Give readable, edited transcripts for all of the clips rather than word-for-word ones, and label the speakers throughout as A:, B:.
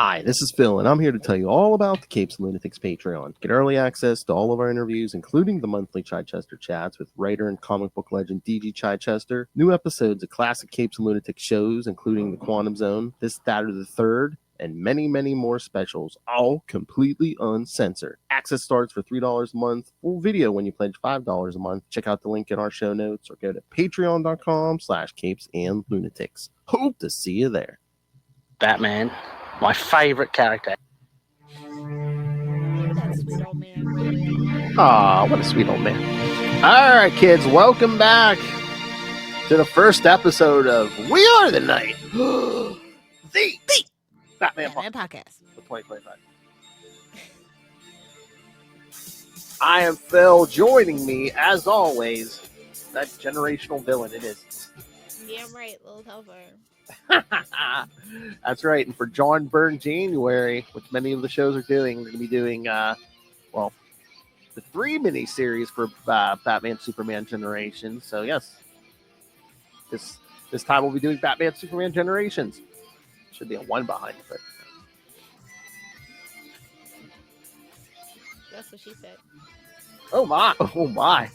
A: Hi, this is Phil, and I'm here to tell you all about the Capes and Lunatics Patreon. Get early access to all of our interviews, including the monthly Chichester chats with writer and comic book legend D.G. Chichester, new episodes of classic Capes and Lunatics shows, including The Quantum Zone, This, That, or the Third, and many, many more specials, all completely uncensored. Access starts for $3 a month, full video when you pledge $5 a month. Check out the link in our show notes or go to patreon.com/capesandlunatics. Hope to see you there.
B: Batman, my favorite character.
C: That sweet old man, really.
A: Aw, what a sweet old man. All right, kids, welcome back to the first episode of We Are the Night, the Batman
C: Podcast.
A: for 2025. I am Phil. Joining me, as always, that generational villain it is.
C: Damn right, little helper.
A: That's right. And for Byrne January, which many of the shows are doing, we're going to be doing, the 3 miniseries for Batman Superman Generations. So, yes, this time we'll be doing Batman Superman Generations. Should be a 1 behind it, but.
C: That's what she said.
A: Oh, my. Oh, my.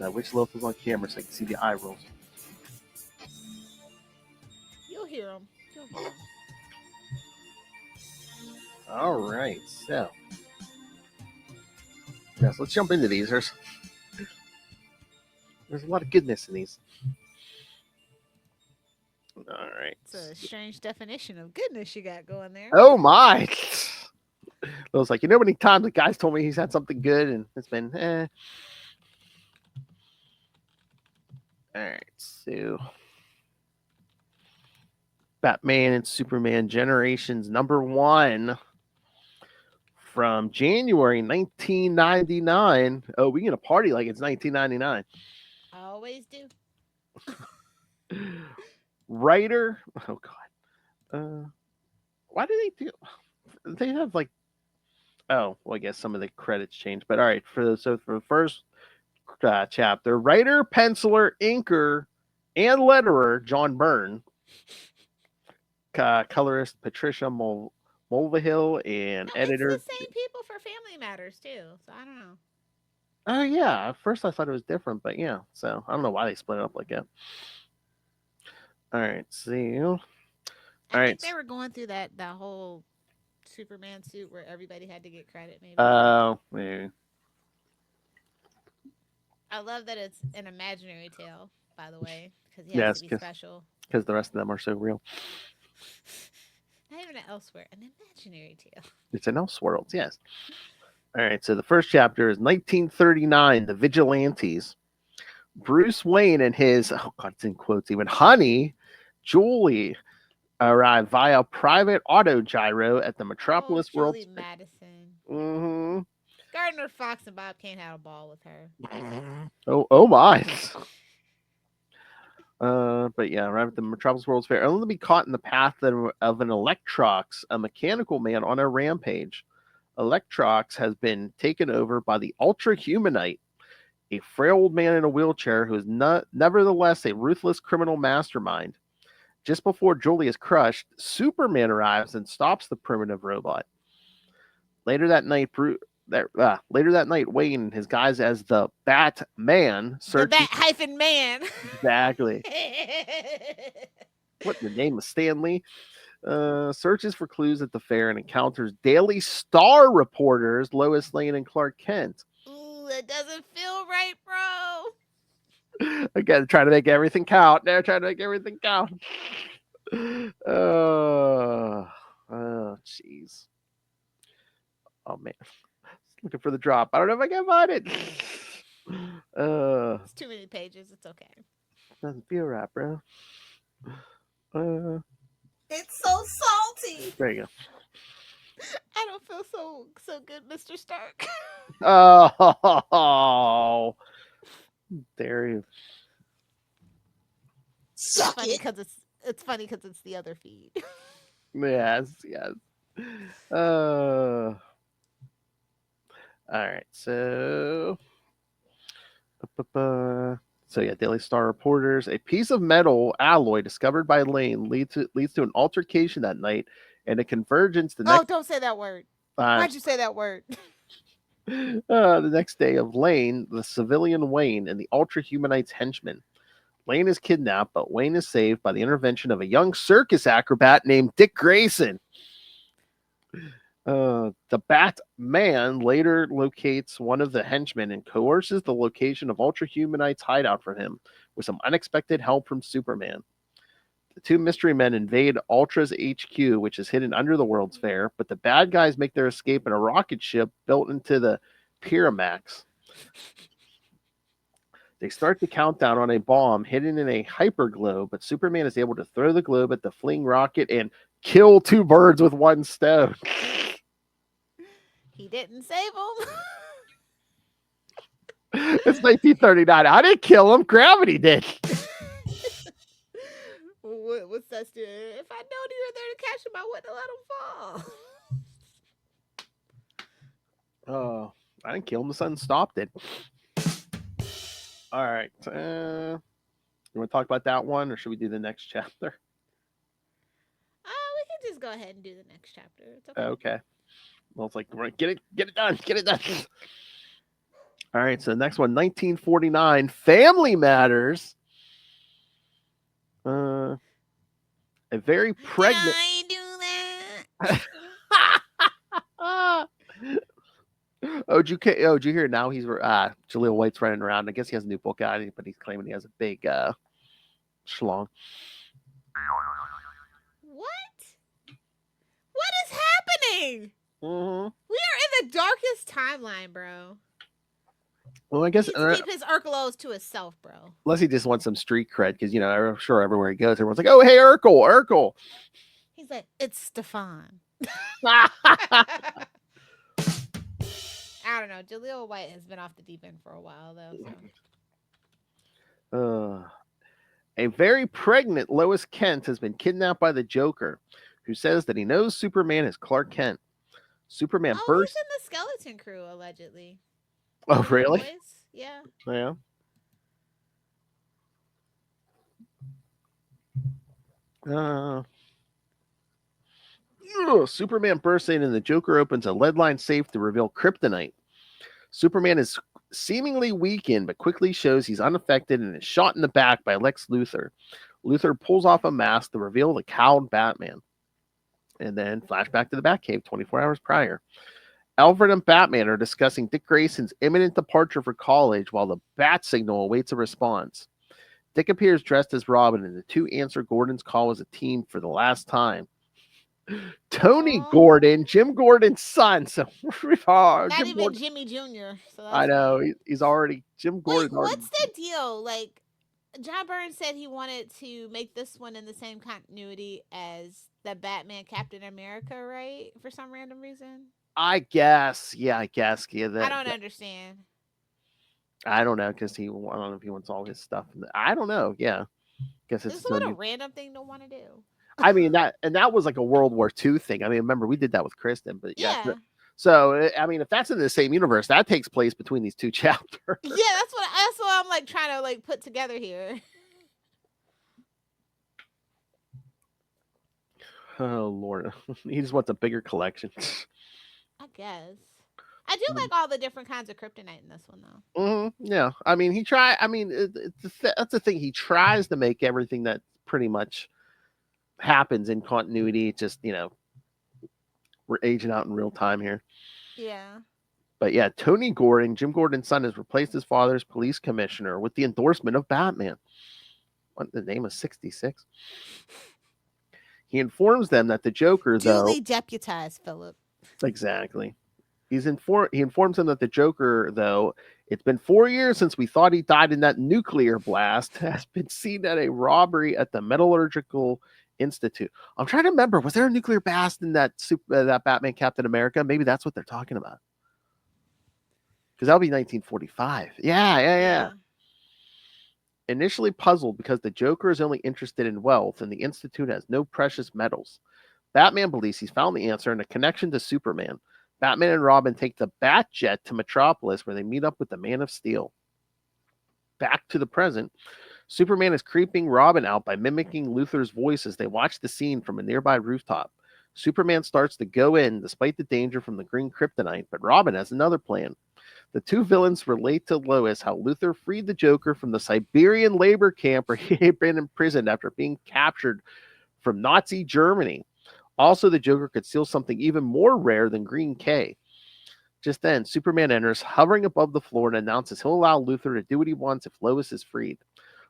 A: I wish Lilith was on camera so I can see the eye rolls.
C: You'll hear them.
A: All right, so yes, let's jump into these. There's a lot of goodness in these. All right,
C: it's a strange definition of goodness you got going there.
A: Oh my! I was like, how many times the guys told me he's had something good, and it's been All right, so Batman and Superman Generations #1. From January 1999. Oh, we gonna party like it's 1999.
C: I always do.
A: Writer. Oh God. Why do they do? They have like. Oh, well, I guess some of the credits changed. But all right, for the first chapter, writer, penciler, inker, and letterer John Byrne. Colorist Patricia Mulvihill and editor.
C: It's the same people for Family Matters too, so I don't know.
A: Oh yeah, at first I thought it was different, but yeah, so I don't know why they split it up like that. All right, see.
C: I think they were going through that whole Superman suit where everybody had to get credit. Maybe.
A: Maybe.
C: I love that it's an imaginary tale, by the way, because he has to be special.
A: Because the rest of them are so real.
C: Not even an Elsewhere, an imaginary tale.
A: It's an Elseworlds, yes. All right, so the first chapter is 1939, The Vigilantes. Bruce Wayne and his, oh God, it's in quotes even, honey, Julie, arrive via private autogyro at the Metropolis World.
C: Julie Madison.
A: Mm-hmm.
C: Gardner Fox and Bob Kane had a ball with her.
A: Oh my. But yeah, arrive at the Metropolis World's Fair, only to be caught in the path of an Electrox, a mechanical man on a rampage. Electrox has been taken over by the Ultra Humanite, a frail old man in a wheelchair who is nevertheless a ruthless criminal mastermind. Just before Julie is crushed, Superman arrives and stops the primitive robot. Later that night, Wayne, his guise as the Batman, searches...
C: The Bat-man.
A: Exactly. What, the name of Stanley? Searches for clues at the fair and encounters Daily Star reporters Lois Lane and Clark Kent.
C: Ooh, that doesn't feel right, bro.
A: Again, trying to make everything count. They're trying to make everything count. Oh, jeez. Oh, man. Looking for the drop. I don't know if I can find it.
C: It's too many pages. It's okay.
A: Doesn't feel right, bro.
C: It's so salty.
A: There you go.
C: I don't feel so good, Mr. Stark.
A: Oh, there you.
C: It's funny because it's the other feed.
A: Yes. All right, so So yeah, Daily Star reporters. A piece of metal alloy discovered by Lane leads to an altercation that night and a convergence the next.
C: Don't say that word. Why'd you say that word?
A: The next day of Lane, the civilian Wayne, and the Ultra Humanites henchman. Lane is kidnapped, but Wayne is saved by the intervention of a young circus acrobat named Dick Grayson. The Bat-Man later locates one of the henchmen and coerces the location of Ultra Humanites' hideout from him with some unexpected help from Superman. The two mystery men invade Ultra's HQ, which is hidden under the World's Fair, but the bad guys make their escape in a rocket ship built into the Pyramax. They start the countdown on a bomb hidden in a hyperglobe, but Superman is able to throw the globe at the fleeing rocket and kill two birds with one stone.
C: He didn't save him.
A: It's 1939. I didn't kill him. Gravity did.
C: What's that still? If I known you were there to catch him, I wouldn't have let him fall.
A: I didn't kill him. The sun stopped it. All right. You want to talk about that one, or should we do the next chapter?
C: We can just go ahead and do the next chapter. It's okay.
A: Okay. Well, it's like, get it done. All right. So the next one, 1949, Family Matters. A very pregnant.
C: I do that.
A: Did you hear now he's Jaleel White's running around. I guess he has a new book out, but he's claiming he has a big schlong.
C: What is happening?
A: Mm-hmm.
C: We are in the darkest timeline, bro.
A: Well, I guess
C: he needs to keep his Urkelos to himself, bro.
A: Unless he just wants some street cred, because I'm sure everywhere he goes, everyone's like, "Oh, hey, Urkel."
C: He's like, "It's Stefan." I don't know. Jaleel White has been off the deep end for a while, though.
A: So. A very pregnant Lois Kent has been kidnapped by the Joker, who says that he knows Superman is Clark Kent. Superman bursts.
C: He's in the Skeleton Crew, allegedly.
A: Oh, really?
C: Yeah.
A: Superman bursts in and the Joker opens a lead-lined safe to reveal kryptonite. Superman is seemingly weakened, but quickly shows he's unaffected and is shot in the back by Lex Luthor. Luthor pulls off a mask to reveal the cowed Batman. And then flashback to the Batcave 24 hours prior. Alfred and Batman are discussing Dick Grayson's imminent departure for college while the Bat Signal awaits a response. Dick appears dressed as Robin, and the two answer Gordon's call as a team for the last time. Tony Gordon, Jim Gordon's son. So
C: not even Gordon. Jimmy Jr. So
A: I know he's already Jim Gordon.
C: What's the deal? Like, John Byrne said he wanted to make this one in the same continuity as the Batman Captain America, right? For some random reason.
A: I guess. Yeah.
C: I don't understand.
A: I don't know because I don't know if he wants all his stuff. I don't know. Yeah, guess it's
C: a random thing to want to do.
A: I mean that was like a World War II thing. I mean, remember we did that with Kristen, but
C: yeah.
A: So I mean, if that's in the same universe, that takes place between these two chapters.
C: Yeah, that's what I'm like trying to like put together here.
A: Oh Lord, he just wants a bigger collection.
C: I guess. I do like all the different kinds of kryptonite in this one, though.
A: Mm-hmm. Yeah, I mean, that's the thing. He tries to make everything that pretty much happens in continuity. Just we're aging out in real time here.
C: Yeah.
A: But yeah, Tony Gordon, Jim Gordon's son, has replaced his father's police commissioner with the endorsement of Batman. What the name of 66? He informs them that the Joker,
C: duly deputized, Philip.
A: Exactly. He informs them that the Joker, though, it's been 4 years since we thought he died in that nuclear blast, has been seen at a robbery at the Metallurgical Institute. I'm trying to remember, was there a nuclear blast in that Batman Captain America? Maybe that's what they're talking about. Because that'll be 1945. Yeah. Initially puzzled because the Joker is only interested in wealth and the Institute has no precious metals. Batman believes he's found the answer in a connection to Superman. Batman and Robin take the Bat Jet to Metropolis where they meet up with the Man of Steel. back to the present, Superman is creeping Robin out by mimicking Luthor's voice as they watch the scene from a nearby rooftop. Superman starts to go in despite the danger from the green kryptonite, but Robin has another plan. The two villains relate to Lois how Luthor freed the Joker from the Siberian labor camp where he had been imprisoned after being captured from Nazi Germany. Also, the Joker could steal something even more rare than Green K. Just then, Superman enters, hovering above the floor, and announces he'll allow Luthor to do what he wants if Lois is freed.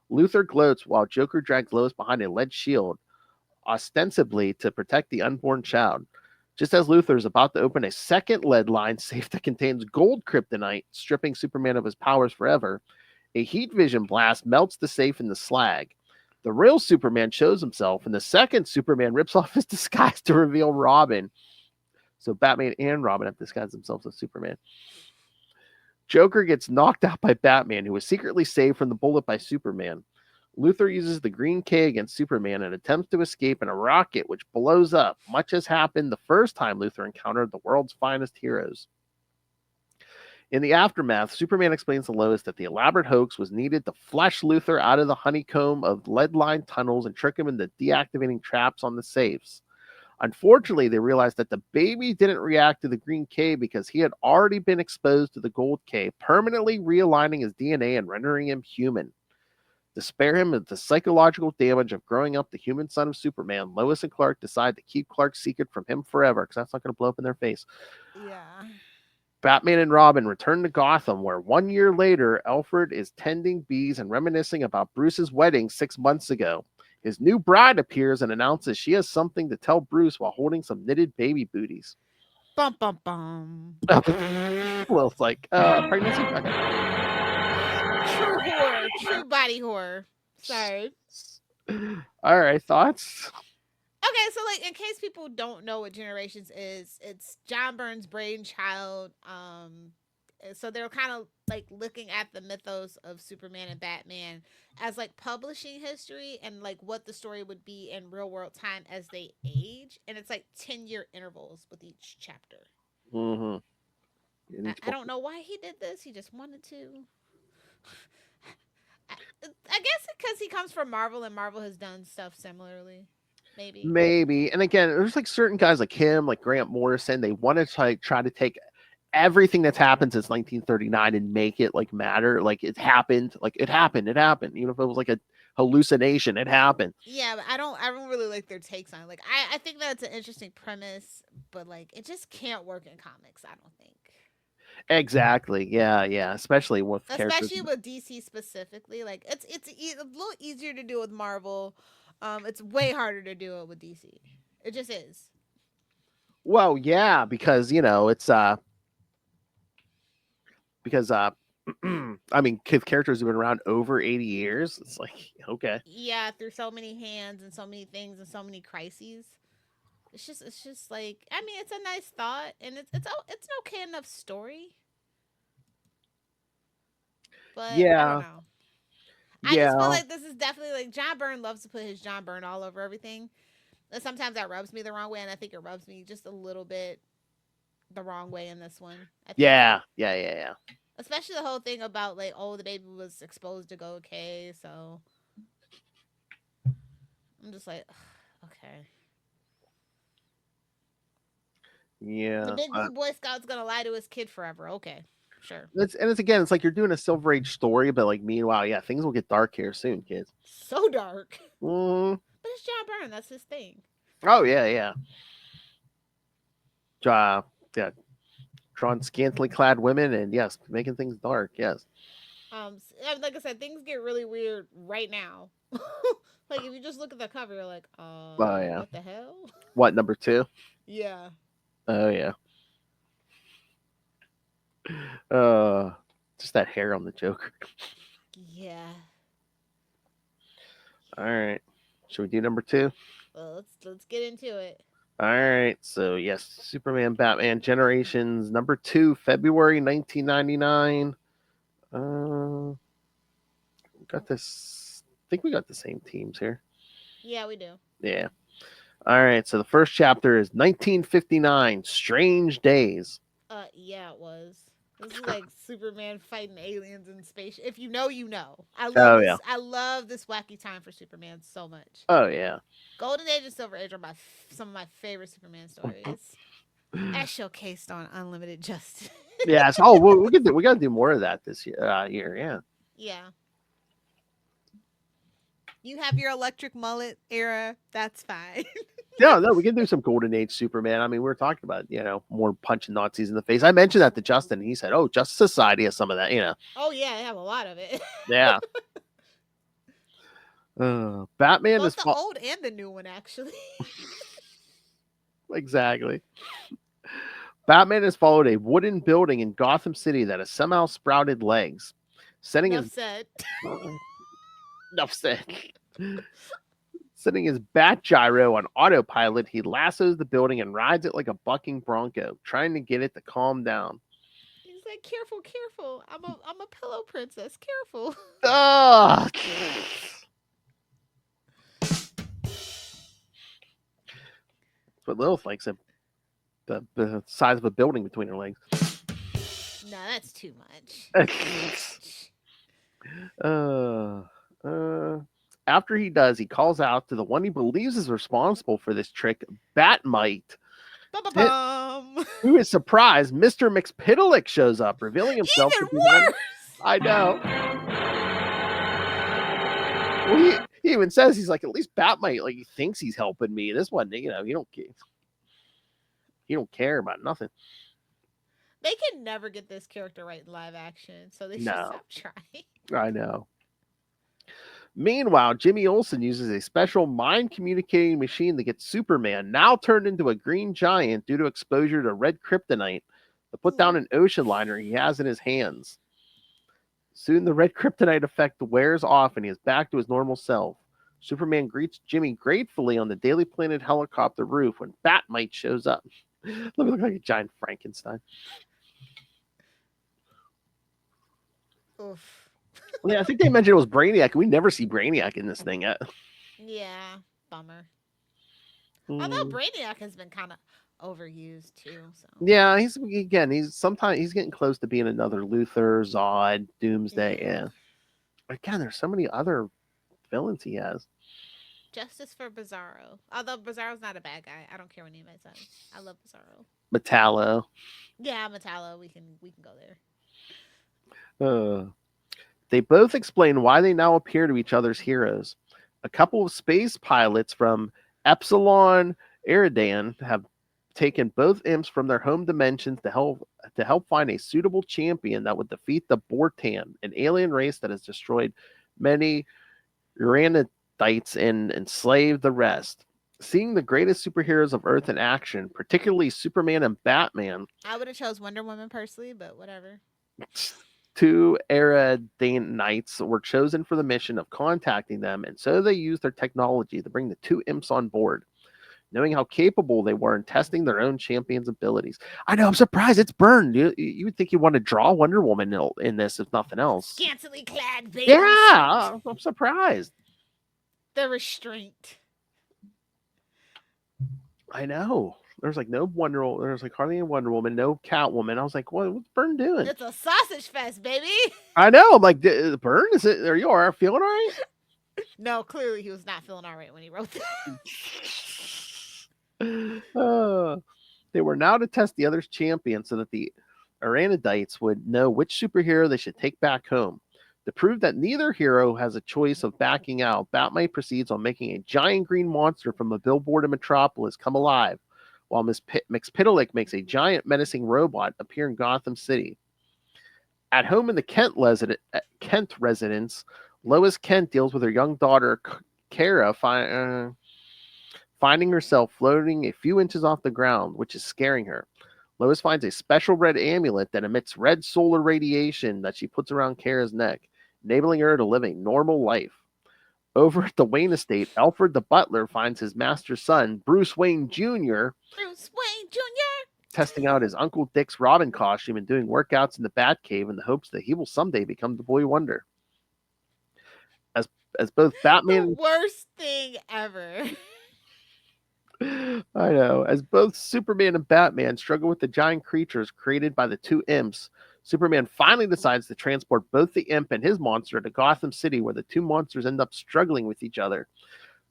A: Luthor gloats while Joker drags Lois behind a lead shield, ostensibly to protect the unborn child. Just as Luthor is about to open a second lead line safe that contains gold kryptonite, stripping Superman of his powers forever, a heat vision blast melts the safe in the slag. The real Superman shows himself, and the second Superman rips off his disguise to reveal Robin. So Batman and Robin have disguised themselves as Superman. Joker gets knocked out by Batman, who was secretly saved from the bullet by Superman. Luthor uses the Green K against Superman and attempts to escape in a rocket which blows up, much as happened the first time Luthor encountered the world's finest heroes. In the aftermath, Superman explains to Lois that the elaborate hoax was needed to flush Luthor out of the honeycomb of lead-lined tunnels and trick him into deactivating traps on the safes. Unfortunately, they realized that the baby didn't react to the Green K because he had already been exposed to the Gold K, permanently realigning his DNA and rendering him human. To spare him of the psychological damage of growing up the human son of Superman, Lois and Clark decide to keep Clark's secret from him forever, because that's not going to blow up in their face.
C: Yeah.
A: Batman and Robin return to Gotham, where 1 year later, Alfred is tending bees and reminiscing about Bruce's wedding 6 months ago. His new bride appears and announces she has something to tell Bruce while holding some knitted baby booties.
C: Bum bum bum.
A: Well, it's like, pregnancy? Okay.
C: True horror. True body horror. Sorry.
A: All right, thoughts?
C: Okay, so like in case people don't know what Generations is, it's John Byrne's brainchild. So they're kind of like looking at the mythos of Superman and Batman as like publishing history and like what the story would be in real world time as they age, and it's like 10-year intervals with each chapter.
A: Mm-hmm.
C: I don't know why he did this. He just wanted to. I guess because he comes from Marvel and Marvel has done stuff similarly. Maybe.
A: And again, there's like certain guys like him, like Grant Morrison, they want to try to take everything that's happened since 1939 and make it like matter. Like it happened. Even if it was like a hallucination, it happened.
C: Yeah, but I don't really like their takes on it. Like I think that's an interesting premise, but like it just can't work in comics, I don't think.
A: Exactly. Yeah. Especially with
C: DC specifically. Like it's a little easier to do with Marvel. It's way harder to do it with DC. It just is.
A: Well, yeah, because it's I mean, characters have been around over 80 years. It's like, okay.
C: Yeah, through so many hands and so many things and so many crises. It's just like, I mean, it's a nice thought and it's an okay enough story. But
A: yeah.
C: I don't know. I just feel like this is definitely like John Byrne loves to put his John Byrne all over everything. And sometimes that rubs me the wrong way, and I think it rubs me just a little bit the wrong way in this one. I think
A: yeah.
C: Especially the whole thing about like, oh, the baby was exposed to Gold K, so I'm just like, okay.
A: Yeah.
C: The big blue Boy Scout's gonna lie to his kid forever. Okay, sure.
A: It's like you're doing a Silver Age story, but like meanwhile, yeah, things will get dark here soon, kids.
C: So dark.
A: Mm.
C: But it's John Byrne. That's his thing.
A: Oh yeah. Yeah. Drawing scantily clad women and yes, making things dark. Yes.
C: Like I said, things get really weird right now. Like if you just look at the cover, you're like,
A: yeah.
C: What the hell?
A: What, number 2?
C: Yeah.
A: Oh yeah. Just that hair on the Joker.
C: Yeah.
A: All right. Should we do number 2?
C: Well, let's get into it.
A: All right. So yes, Superman, Batman, Generations, number 2, February 1999. Got this. I think we got the same teams here.
C: Yeah, we do.
A: Yeah. All right. So the first chapter is 1959, Strange Days.
C: Yeah, it was. This is like Superman fighting aliens in space. If you know, you know. I love
A: Oh
C: this.
A: yeah.
C: I love this wacky time for Superman so much.
A: Oh yeah.
C: Golden Age and Silver Age are some of my favorite Superman stories, as showcased on Unlimited Justice.
A: Yes. Oh, we got to do more of that this year. Yeah.
C: Yeah. You have your electric mullet era. That's fine.
A: No, we can do some Golden Age Superman. I mean, we were talking about, more punching Nazis in the face. I mentioned that to Justin. And he said, "Oh, Justice Society has some of that."
C: Oh yeah, I have a lot of it.
A: Yeah. Batman
C: Both
A: is
C: the old and the new one, actually.
A: exactly. Batman has followed a wooden building in Gotham City that has somehow sprouted legs, setting
C: Enough
A: his
C: said.
A: enough said. Setting his bat gyro on autopilot, he lassos the building and rides it like a bucking bronco, trying to get it to calm down.
C: He's like, careful, careful. I'm a pillow princess. Careful.
A: Ugh. But Lilith likes it. The size of a building between her legs.
C: No, that's too much.
A: After he does, he calls out to the one he believes is responsible for this trick, Bat-mite.
C: Ba-ba-bum.
A: Who is surprised, Mr. McSpittalick shows up, revealing himself
C: Even
A: to be the one.
C: worse.
A: I know. Well, he even says, he's like, at least Bat-mite, like, he thinks he's helping me. This one, he don't care. He don't care about nothing.
C: They can never get this character right in live action, so they should stop trying.
A: I know. Meanwhile, Jimmy Olsen uses a special mind communicating machine to get Superman, now turned into a green giant due to exposure to red kryptonite, to put down an ocean liner he has in his hands. Soon the red kryptonite effect wears off and he is back to his normal self. Superman greets Jimmy gratefully on the Daily Planet helicopter roof when Bat-mite shows up. Let me look like a giant Frankenstein.
C: Oof.
A: Yeah, I think they mentioned it was Brainiac. We never see Brainiac in this thing yet.
C: Yeah, bummer. Although Brainiac has been kind of overused too. So
A: yeah, he's sometimes he's getting close to being another Luthor, Zod, Doomsday. Yeah. Again, there's so many other villains he has.
C: Justice for Bizarro. Although Bizarro's not a bad guy. I don't care what anybody says. I love Bizarro.
A: Metallo.
C: Yeah, Metallo. We can go there.
A: They both explain why they now appear to each other's heroes. A couple of space pilots from Epsilon Eridan have taken both imps from their home dimensions to help find a suitable champion that would defeat the Bortan, an alien race that has destroyed many Lunatics and enslaved the rest. Seeing the greatest superheroes of Earth in action, particularly Superman and Batman.
C: I would have chose Wonder Woman personally, but whatever.
A: Two Eridanites were chosen for the mission of contacting them, and so they used their technology to bring the two imps on board, knowing how capable they were in testing their own champion's abilities. I know, I'm surprised it's Byrne. You would think you want to draw Wonder Woman in this, if nothing else.
C: Scantily clad baby.
A: Yeah, I'm surprised.
C: The restraint.
A: I know. There's like no there's like hardly any Wonder Woman, no Catwoman. I was like, what's Byrne doing?
C: It's a sausage fest, baby.
A: I know. I'm like, Byrne, are you feeling all right?
C: No, clearly he was not feeling all right when he wrote
A: that. They were now to test the other's champion so that the Iranidites would know which superhero they should take back home. To prove that neither hero has a choice of backing out, Bat-mite proceeds on making a giant green monster from a billboard in Metropolis come alive, while McSpittalick makes a giant menacing robot appear in Gotham City. At home in the Kent residence, Lois Kent deals with her young daughter, Kara, finding herself floating a few inches off the ground, which is scaring her. Lois finds a special red amulet that emits red solar radiation that she puts around Kara's neck, enabling her to live a normal life. Over at the Wayne estate, Alfred the butler finds his master's son, Bruce Wayne Jr., testing out his Uncle Dick's Robin costume and doing workouts in the Batcave in the hopes that he will someday become the Boy Wonder. As both Batman...
C: The worst thing ever.
A: I know. As both Superman and Batman struggle with the giant creatures created by the two imps, Superman finally decides to transport both the imp and his monster to Gotham City, where the two monsters end up struggling with each other.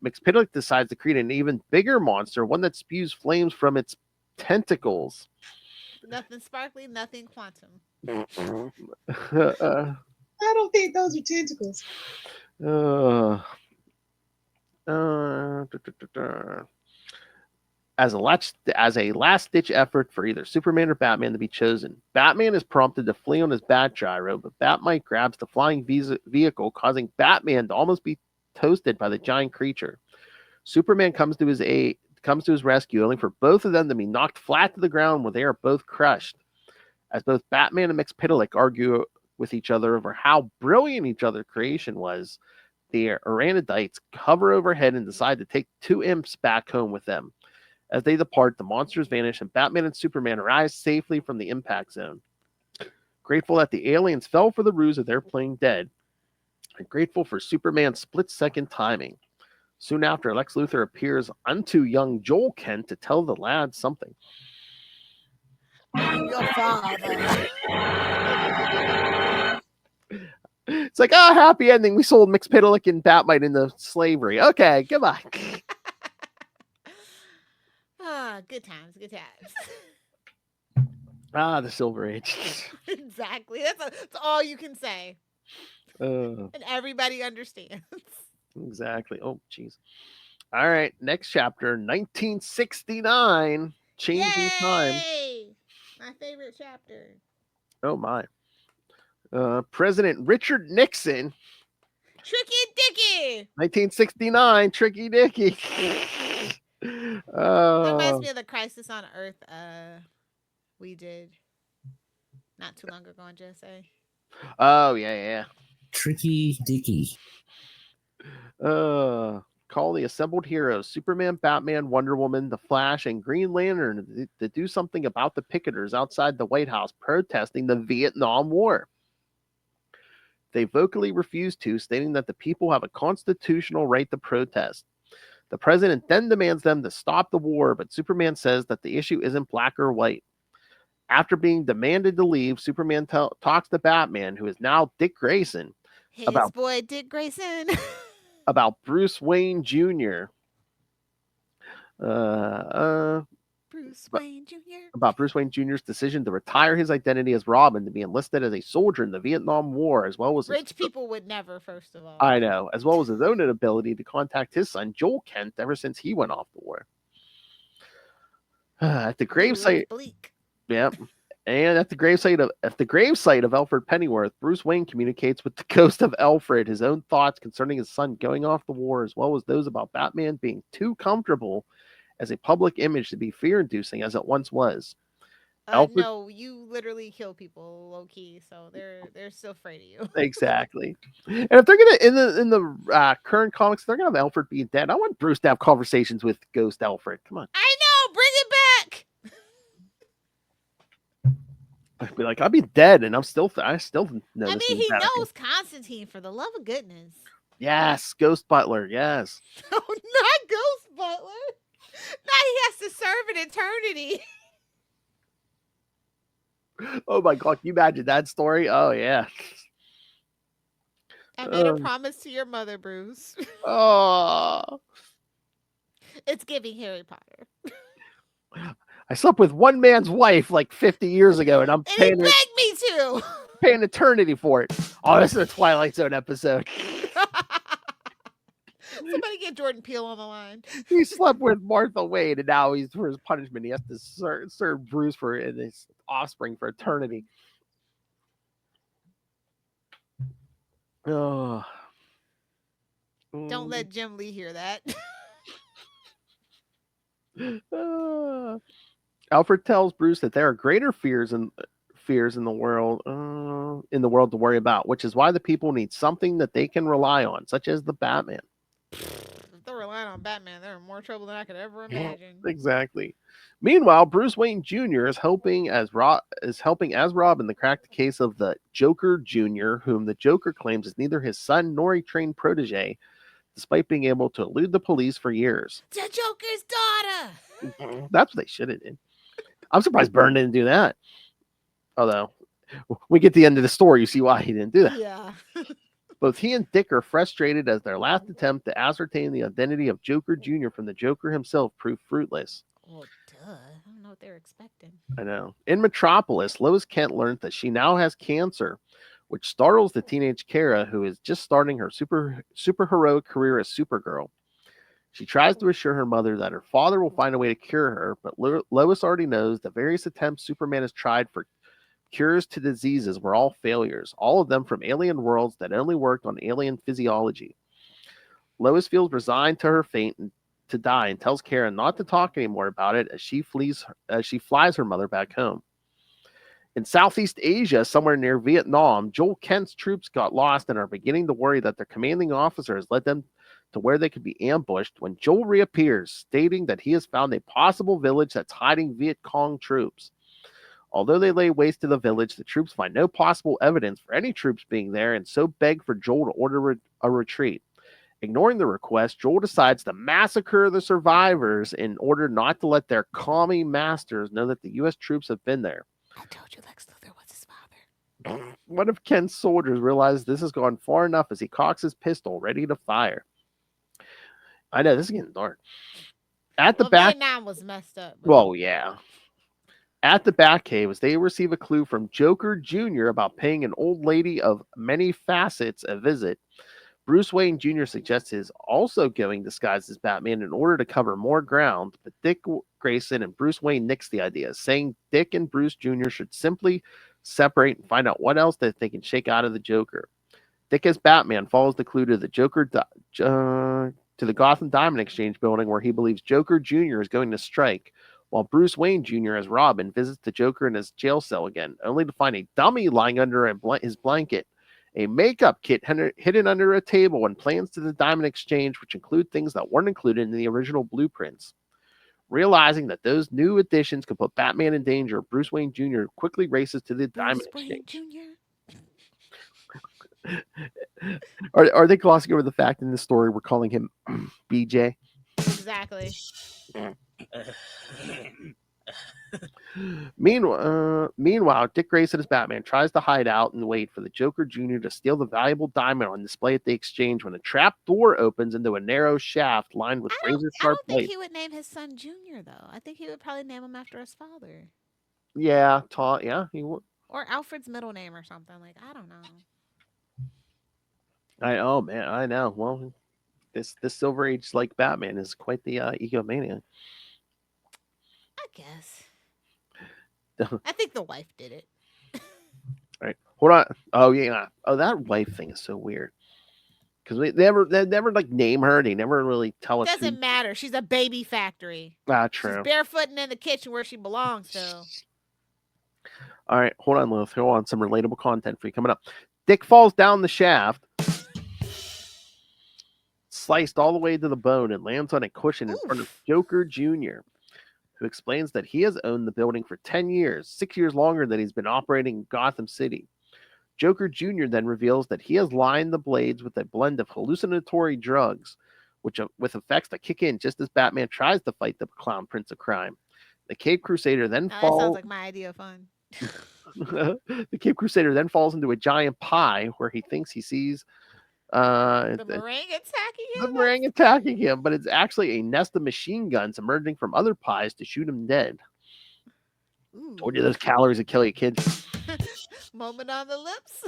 A: Mxyzptlk decides to create an even bigger monster, one that spews flames from its tentacles.
C: Nothing sparkly, nothing quantum.
D: I don't think those are tentacles.
A: As a last-ditch effort for either Superman or Batman to be chosen, Batman is prompted to flee on his bat gyro, but bat-mite grabs the flying vehicle, causing Batman to almost be toasted by the giant creature. Superman comes to his rescue, only for both of them to be knocked flat to the ground where they are both crushed. As both Batman and Mxyzptlk argue with each other over how brilliant each other's creation was, the Iranidites hover overhead and decide to take two imps back home with them. As they depart, the monsters vanish and Batman and Superman rise safely from the impact zone. Grateful that the aliens fell for the ruse of their playing dead, and grateful for Superman's split-second timing. Soon after, Lex Luthor appears unto young Joel Kent to tell the lad something.
C: I'm your father.
A: It's like, oh, happy ending. We sold Mxyzptlk and Bat-mite into slavery. Okay, goodbye.
C: Good times, good times.
A: The Silver Age.
C: Exactly. That's all you can say. And everybody understands.
A: Exactly. Oh, jeez. All right, next chapter, 1969, Changing Time.
C: My favorite chapter.
A: Oh, my. President Richard Nixon.
C: Tricky Dicky.
A: 1969, Tricky Dicky.
C: That reminds me of the Crisis on Earth we did not too long ago on JSA.
A: Oh, yeah.
E: Tricky Dicky.
A: Call the assembled heroes, Superman, Batman, Wonder Woman, The Flash, and Green Lantern to do something about the picketers outside the White House protesting the Vietnam War. They vocally refuse to, stating that the people have a constitutional right to protest. The president then demands them to stop the war, but Superman says that the issue isn't black or white. After being demanded to leave, Superman talks to Batman, who is now Dick Grayson,
C: His boy Dick Grayson.
A: about Bruce Wayne Jr.
C: Bruce Wayne Jr.
A: About Bruce Wayne Jr.'s decision to retire his identity as Robin to be enlisted as a soldier in the Vietnam War, as well as
C: rich people would never, first of all.
A: I know, as well as his own inability to contact his son Joel Kent ever since he went off the war. At the gravesite, yeah, and at the gravesite of Alfred Pennyworth, Bruce Wayne communicates with the ghost of Alfred his own thoughts concerning his son going off the war, as well as those about Batman being too comfortable as a public image to be fear-inducing as it once was.
C: No, you literally kill people low key, so they're still afraid of you.
A: Exactly. And if they're gonna in the current comics, they're gonna have Alfred be dead. I want Bruce to have conversations with Ghost Alfred. Come on.
C: I know, bring it back.
A: I'd be like, I'll be dead, and I still know.
C: I mean, he knows Constantine, for the love of goodness.
A: Yes, Ghost Butler. Yes.
C: No, not Ghost Butler. Now he has to serve an eternity.
A: Oh my God, can you imagine that story? Oh yeah.
C: I made a promise to your mother, Bruce.
A: Oh.
C: It's giving Harry Potter.
A: I slept with one man's wife like 50 years ago, and I'm
C: he begged me to.
A: Paying eternity for it. Oh, this is a Twilight Zone episode.
C: Somebody get Jordan Peele on the line.
A: He slept with Martha Wade, and now he's for his punishment. He has to serve Bruce for his offspring for eternity. Oh.
C: Don't let Jim Lee hear that.
A: Alfred tells Bruce that there are greater fears in the world to worry about, which is why the people need something that they can rely on, such as the Batman.
C: If they're relying on Batman, they're in more trouble than I could ever imagine.
A: Exactly. Meanwhile, Bruce Wayne Jr. is helping as Robin to crack the case of the Joker Jr., whom the Joker claims is neither his son nor a trained protege, despite being able to elude the police for years.
C: The Joker's daughter.
A: That's what they should have did. I'm surprised Byrne didn't do that. Although, we get to the end of the story, you see why he didn't do that.
C: Yeah.
A: Both he and Dick are frustrated as their last attempt to ascertain the identity of Joker Jr. from the Joker himself proved fruitless.
C: Well, duh. I don't know what they're expecting.
A: I know. In Metropolis, Lois Kent learns that she now has cancer, which startles the teenage Kara, who is just starting her superheroic career as Supergirl. She tries to assure her mother that her father will find a way to cure her, but Lois already knows the various attempts Superman has tried for cures to diseases were all failures, all of them from alien worlds that only worked on alien physiology. Lois feels resigned to her fate and to die and tells Kara not to talk anymore about it as she flies her mother back home. In Southeast Asia, somewhere near Vietnam, Joel Kent's troops got lost and are beginning to worry that their commanding officer has led them to where they could be ambushed when Joel reappears, stating that he has found a possible village that's hiding Viet Cong troops. Although they lay waste to the village, the troops find no possible evidence for any troops being there and so beg for Joel to order a retreat. Ignoring the request, Joel decides to massacre the survivors in order not to let their commie masters know that the U.S. troops have been there.
C: I told you Lex Luthor was his father.
A: One of Kent's soldiers realizes this has gone far enough as he cocks his pistol, ready to fire. I know, this is getting dark. At the back...
C: Vietnam was messed up.
A: Well, yeah. At the Batcave, as they receive a clue from Joker Jr. about paying an old lady of many facets a visit, Bruce Wayne Jr. suggests his also going disguised as Batman in order to cover more ground, but Dick Grayson and Bruce Wayne nix the idea, saying Dick and Bruce Jr. should simply separate and find out what else that they can shake out of the Joker. Dick as Batman follows the clue to the to the Gotham Diamond Exchange building where he believes Joker Jr. is going to strike, while Bruce Wayne Jr. as Robin visits the Joker in his jail cell again, only to find a dummy lying under his blanket, a makeup kit hidden under a table, and plans to the Diamond Exchange, which include things that weren't included in the original blueprints. Realizing that those new additions could put Batman in danger, Bruce Wayne Jr. quickly races to the Diamond Exchange. Are they glossing over the fact in this story we're calling him BJ?
C: Exactly.
A: Meanwhile, Dick Grayson as Batman tries to hide out and wait for the Joker Jr. to steal the valuable diamond on display at the exchange when a trap door opens into a narrow shaft lined with razor sharp blades.
C: I don't think he would name his son Junior, though. I think he would probably name him after his father.
A: Yeah, he would.
C: Or Alfred's middle name or something. Like, I don't know.
A: I know. Well, this Silver Age like Batman is quite the egomaniac.
C: I guess. I think the wife did it.
A: All right, hold on. Oh yeah. Oh, that wife thing is so weird because they never like name her. They never really tell us.
C: Doesn't matter. She's a baby factory.
A: True.
C: She's barefooting in the kitchen where she belongs. So.
A: All right, hold on, Lilith. Hold on. Some relatable content for you coming up. Dick falls down the shaft, sliced all the way to the bone, and lands on a cushion in front of Joker Jr., who explains that he has owned the building for 10 years, 6 years longer than he's been operating in Gotham City. Joker Jr. then reveals that he has lined the blades with a blend of hallucinatory drugs, with effects that kick in just as Batman tries to fight the clown prince of crime. The Cape Crusader then falls...
C: That sounds like my idea of fun.
A: The Cape Crusader then falls into a giant pie where he thinks he sees
C: the meringue
A: attacking him, but it's actually a nest of machine guns emerging from other pies to shoot him dead. Ooh. Told you those calories would kill you, kids.
C: Moment on the lips,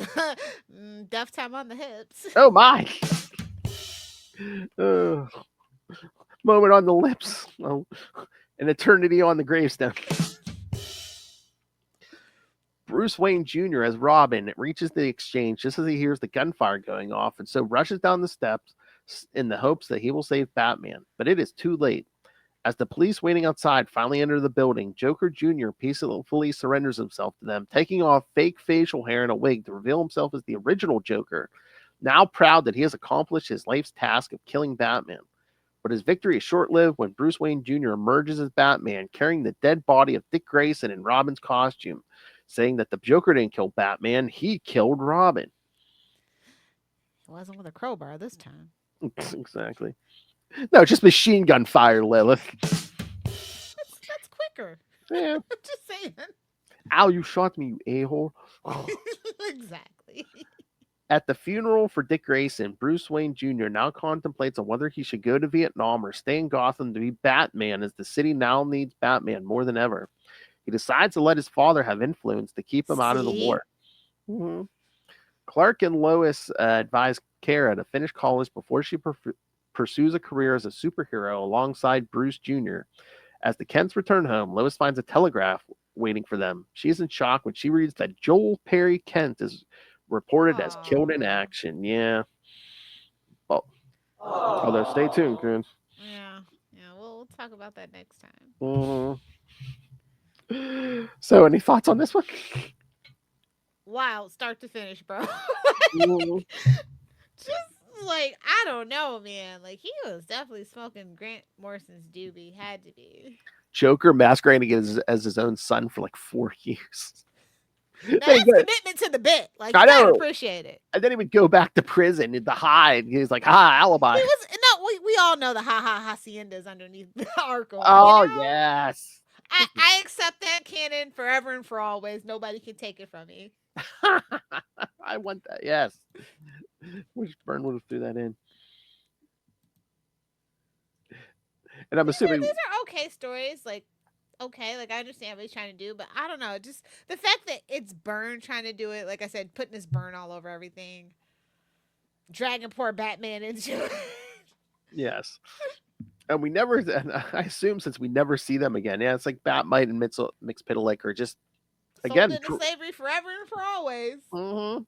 C: death time on the hips.
A: Oh my! Moment on the lips, an eternity on the gravestone. Bruce Wayne Jr. as Robin reaches the exchange just as he hears the gunfire going off, and so rushes down the steps in the hopes that he will save Batman. But it is too late. As the police waiting outside finally enter the building, Joker Jr. peacefully surrenders himself to them, taking off fake facial hair and a wig to reveal himself as the original Joker, now proud that he has accomplished his life's task of killing Batman. But his victory is short-lived when Bruce Wayne Jr. emerges as Batman, carrying the dead body of Dick Grayson in Robin's costume, saying that the Joker didn't kill Batman, he killed Robin.
C: It wasn't with a crowbar this time.
A: Exactly. No, just machine gun fire, Lilith.
C: That's quicker.
A: Yeah.
C: Just saying.
A: Ow, you shot me, you a-hole.
C: Exactly.
A: At the funeral for Dick Grayson, Bruce Wayne Jr. now contemplates on whether he should go to Vietnam or stay in Gotham to be Batman, as the city now needs Batman more than ever. He decides to let his father have influence to keep him out of the
C: See?
A: war. Mhm. Clark and Lois advise Kara to finish college before she pursues a career as a superhero alongside Bruce Jr. As the Kents return home, Lois finds a telegraph waiting for them. She is in shock when she reads that Joel Perry Kent is reported as killed in
C: Aw.
A: action. Yeah. Well, although stay tuned, kids.
C: Yeah. Yeah. We'll talk about that next time.
A: Mhm. So, any thoughts on this one?
C: Wow, start to finish, bro.
A: Mhm.
C: Just like I don't know, man. Like he was definitely smoking Grant Morrison's doobie. Had to be.
A: Joker masquerading as his own son for like 4 years.
C: Now
A: Then he
C: that's
A: go-
C: commitment to the bit. Like
A: I
C: you gotta
A: know.
C: appreciate it.
A: And then he would go back to prison to hide. He's like, alibi.
C: He was no. We all know the haciendas underneath the Arkham.
A: Oh,
C: You know?
A: yes.
C: I accept that canon forever and for always. Nobody can take it from me.
A: I want that. Yes. Wish Byrne would have threw that in. And I'm assuming.
C: These are okay stories. Like okay, like I understand what he's trying to do, but I don't know. Just the fact that it's Byrne trying to do it, like I said, putting his Byrne all over everything, dragging poor Batman into it.
A: Yes. And we never, and I assume since we never see them again, yeah, it's like bat-mite and Mixpidalick are just, again.
C: Sold into slavery forever and for always.
A: Mhm.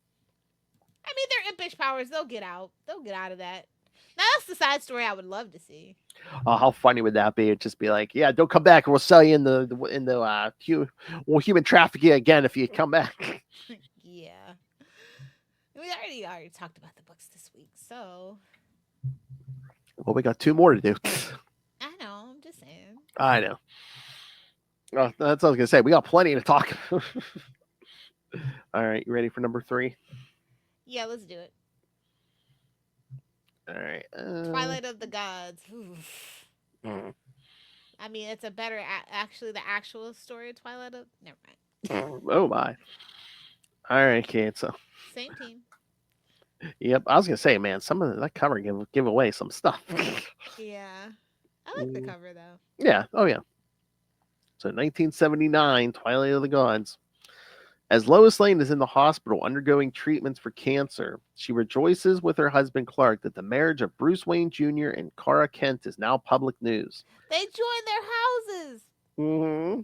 C: I mean, they're impish powers. They'll get out. They'll get out of that. Now that's the side story I would love to see.
A: Oh, how funny would that be? It'd just be like, yeah, don't come back, or we'll sell you in the human trafficking again if you come back.
C: Yeah. We already talked about the books this week, so
A: Well, we got 2 more to do.
C: I know. I'm just saying.
A: I know. Oh, that's what I was gonna say. We got plenty to talk. All right, you ready for number 3?
C: Yeah, let's do it.
A: All right.
C: Twilight of the Gods. Oof. I mean, it's a better, actually, the actual story of Twilight of. Never mind.
A: Oh my. All right, Kate. So,
C: Same team.
A: yep. I was gonna say, man, some of that cover give away some stuff.
C: Yeah, I like the cover though.
A: Yeah. Oh yeah. So 1979, Twilight of the Gods. As Lois Lane is in the hospital undergoing treatments for cancer, she rejoices with her husband Clark that the marriage of Bruce Wayne Jr. and Kara Kent is now public news.
C: They joined their houses.
A: Mm-hmm.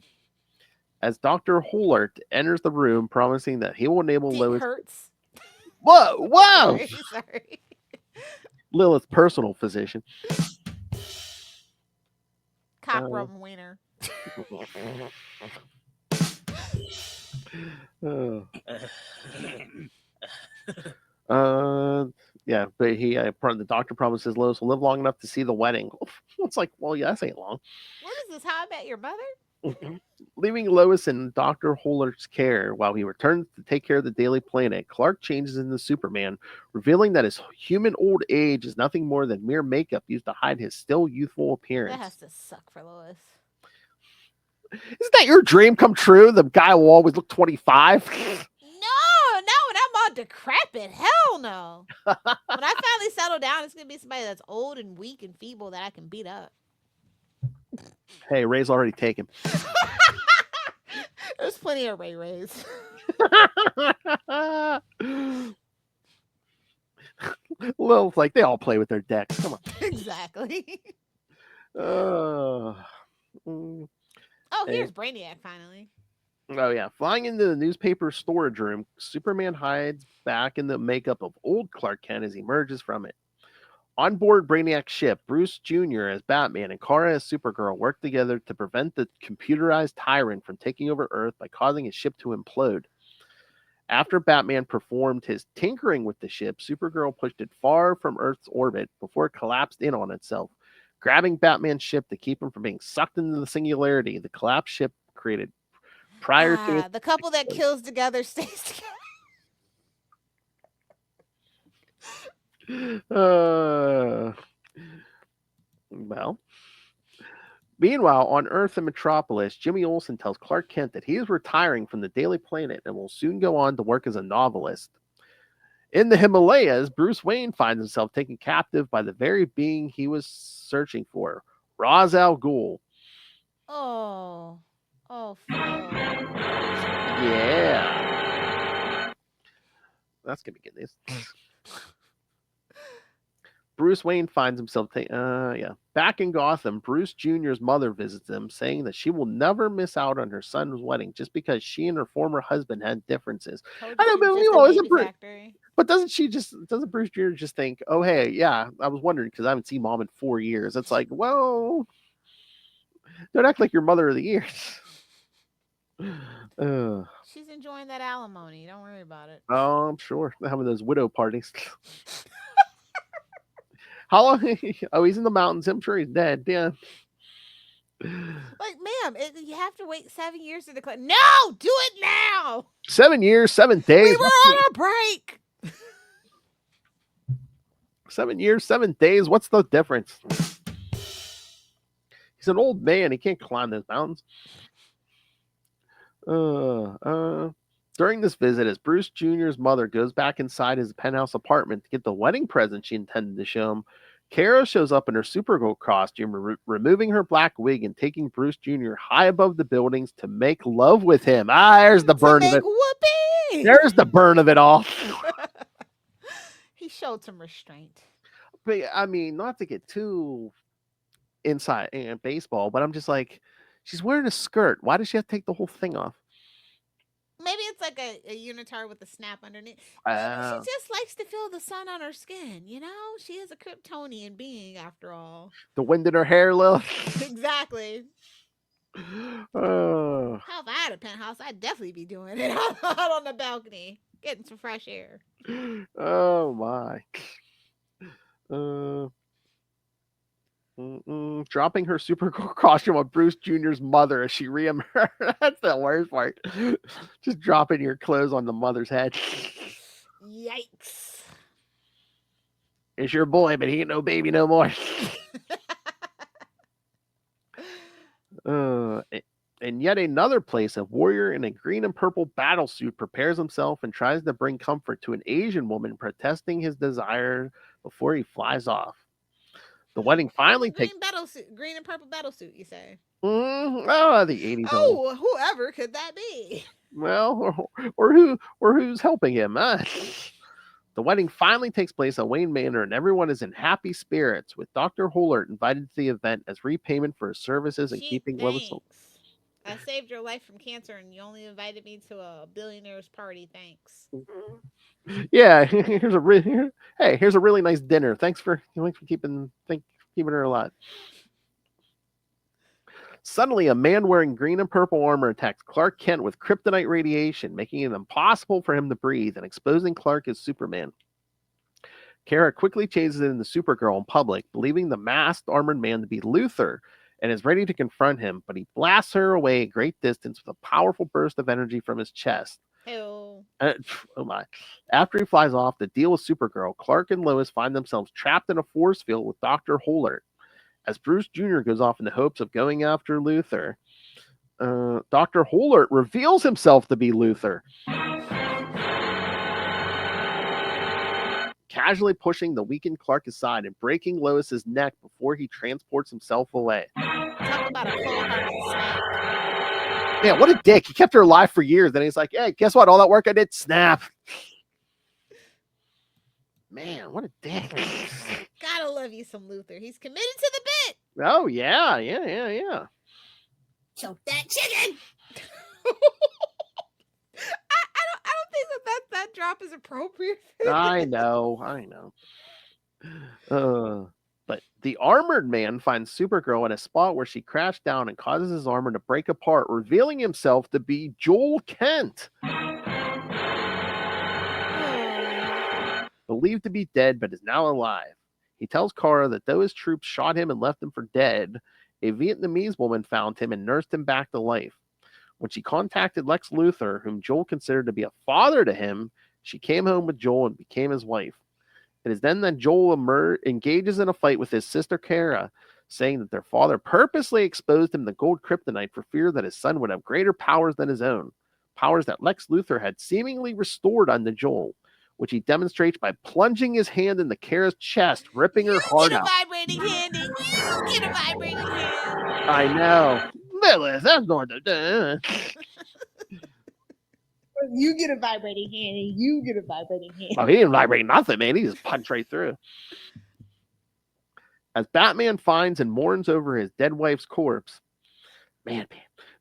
A: As Dr. Hollert enters the room, promising that he will enable
C: Dick
A: Lois.
C: hurts.
A: Whoa!
C: Sorry.
A: Lilith's personal physician.
C: Cock rum wiener.
A: Yeah, but the doctor promises Lois will live long enough to see the wedding. It's like, well, yeah, that ain't long.
C: What is this? How I Met Your Mother?
A: Leaving Lois in Dr. Holler's care while he returns to take care of the Daily Planet, Clark changes into Superman, revealing that his human old age is nothing more than mere makeup used to hide his still youthful appearance.
C: That has to suck for Lois.
A: Isn't that your dream come true? The guy will always look 25?
C: No, not when I'm all decrepit. Hell no. When I finally settle down, it's going to be somebody that's old and weak and feeble that I can beat up.
A: Hey, Ray's already taken.
C: There's plenty of Rays.
A: Well, like they all play with their decks. Come on.
C: Exactly.
A: Mm.
C: Oh, here's Brainiac finally.
A: Oh, yeah. Flying into the newspaper storage room, Superman hides back in the makeup of old Clark Kent as he emerges from it. On board Brainiac's ship, Bruce Jr. as Batman and Kara as Supergirl work together to prevent the computerized tyrant from taking over Earth by causing his ship to implode. After Batman performed his tinkering with the ship, Supergirl pushed it far from Earth's orbit before it collapsed in on itself, grabbing Batman's ship to keep him from being sucked into the singularity the collapsed ship created prior to
C: the couple that kills together stays together.
A: Well, Meanwhile, on Earth in Metropolis, Jimmy Olsen tells Clark Kent that he is retiring from the Daily Planet and will soon go on to work as a novelist. In the Himalayas, Bruce Wayne finds himself taken captive by the very being he was searching for, Ra's al Ghul.
C: Oh, Phil.
A: Yeah. That's going to be good news. Bruce Wayne finds himself back in Gotham. Bruce Jr.'s mother visits him, saying that she will never miss out on her son's wedding just because she and her former husband had differences.
C: Told
A: I
C: you
A: don't
C: she was
A: know,
C: just a baby factory.
A: but doesn't Bruce Jr. just think, oh, hey, yeah, I was wondering because I haven't seen mom in 4 years. It's like, well, don't act like your mother of the years.
C: She's enjoying that alimony. Don't worry about it.
A: Oh, I'm sure. They're having those widow parties. How long? Oh, he's in the mountains. I'm sure he's dead. Yeah.
C: Like, ma'am, you have to wait 7 years to declare. No, do it now.
A: 7 years, 7 days.
C: We were on a break.
A: 7 years, 7 days. What's the difference? He's an old man. He can't climb those mountains. During this visit, as Bruce Jr.'s mother goes back inside his penthouse apartment to get the wedding present she intended to show him, Kara shows up in her Supergirl costume, removing her black wig and taking Bruce Jr. high above the buildings to make love with him. There's the burn of it.
C: Whoopee.
A: There's the burn of it all.
C: He showed some restraint.
A: But I mean, not to get too inside baseball, but I'm just like, she's wearing a skirt. Why does she have to take the whole thing off?
C: Maybe it's like a unitard with a snap underneath. Maybe she just likes to feel the sun on her skin. You know, she is a Kryptonian being after all.
A: The wind in her hair, Lil.
C: Exactly.
A: Oh.
C: How if I had a penthouse, I'd definitely be doing it out on the balcony, getting some fresh air.
A: Oh my. Dropping her Supergirl costume on Bruce Jr.'s mother as she reemerges. That's the worst part. Just dropping your clothes on the mother's head.
C: Yikes.
A: It's your boy, but he ain't no baby no more. In yet another place, a warrior in a green and purple battlesuit prepares himself and tries to bring comfort to an Asian woman protesting his desire before he flies off. The wedding finally takes
C: green and purple battlesuit. You say?
A: The 80s.
C: Oh, whoever could that be?
A: Well, or who's helping him? The wedding finally takes place at Wayne Manor, and everyone is in happy spirits, with Dr. Hollert invited to the event as repayment for his services in keeping Lois.
C: I saved your life from cancer, and you only invited me to a billionaire's party. Thanks.
A: Yeah, here's a really nice dinner. Thanks for keeping her alive. Suddenly, a man wearing green and purple armor attacks Clark Kent with kryptonite radiation, making it impossible for him to breathe and exposing Clark as Superman. Kara quickly changes into Supergirl in public, believing the masked armored man to be Luthor, and is ready to confront him, but he blasts her away a great distance with a powerful burst of energy from his chest.
C: Oh
A: my. After he flies off to deal with Supergirl, Clark and Lois find themselves trapped in a force field with Dr. Hollert. As Bruce Jr. goes off in the hopes of going after Luthor, Dr. Hollert reveals himself to be Luthor, casually pushing the weakened Clark aside and breaking Lois's neck before he transports himself away.
C: Talk about a cold-hearted snap.
A: Yeah, what a dick. He kept her alive for years. Then he's like, hey, guess what? All that work I did, snap. Man, what a dick.
C: Gotta love you some Luthor. He's committed to the bit.
A: Oh, yeah.
C: Choke that chicken. I don't think that drop is appropriate.
A: I know. But the armored man finds Supergirl in a spot where she crashed down and causes his armor to break apart, revealing himself to be Joel Kent. Believed to be dead, but is now alive. He tells Kara that though his troops shot him and left him for dead, a Vietnamese woman found him and nursed him back to life. When she contacted Lex Luthor, whom Joel considered to be a father to him, she came home with Joel and became his wife. It is then that Joel engages in a fight with his sister Kara, saying that their father purposely exposed him to gold kryptonite for fear that his son would have greater powers than his own, powers that Lex Luthor had seemingly restored unto Joel, which he demonstrates by plunging his hand into Kara's chest, ripping her heart
C: Get a
A: out.
C: vibrating hand, and you get a vibrating hand.
A: I know. Lilith, that's not the...
D: You get a vibrating hand, and you get a vibrating hand.
A: Well, he didn't vibrate nothing, man. He just punched right through. As Batman finds and mourns over his dead wife's corpse, man,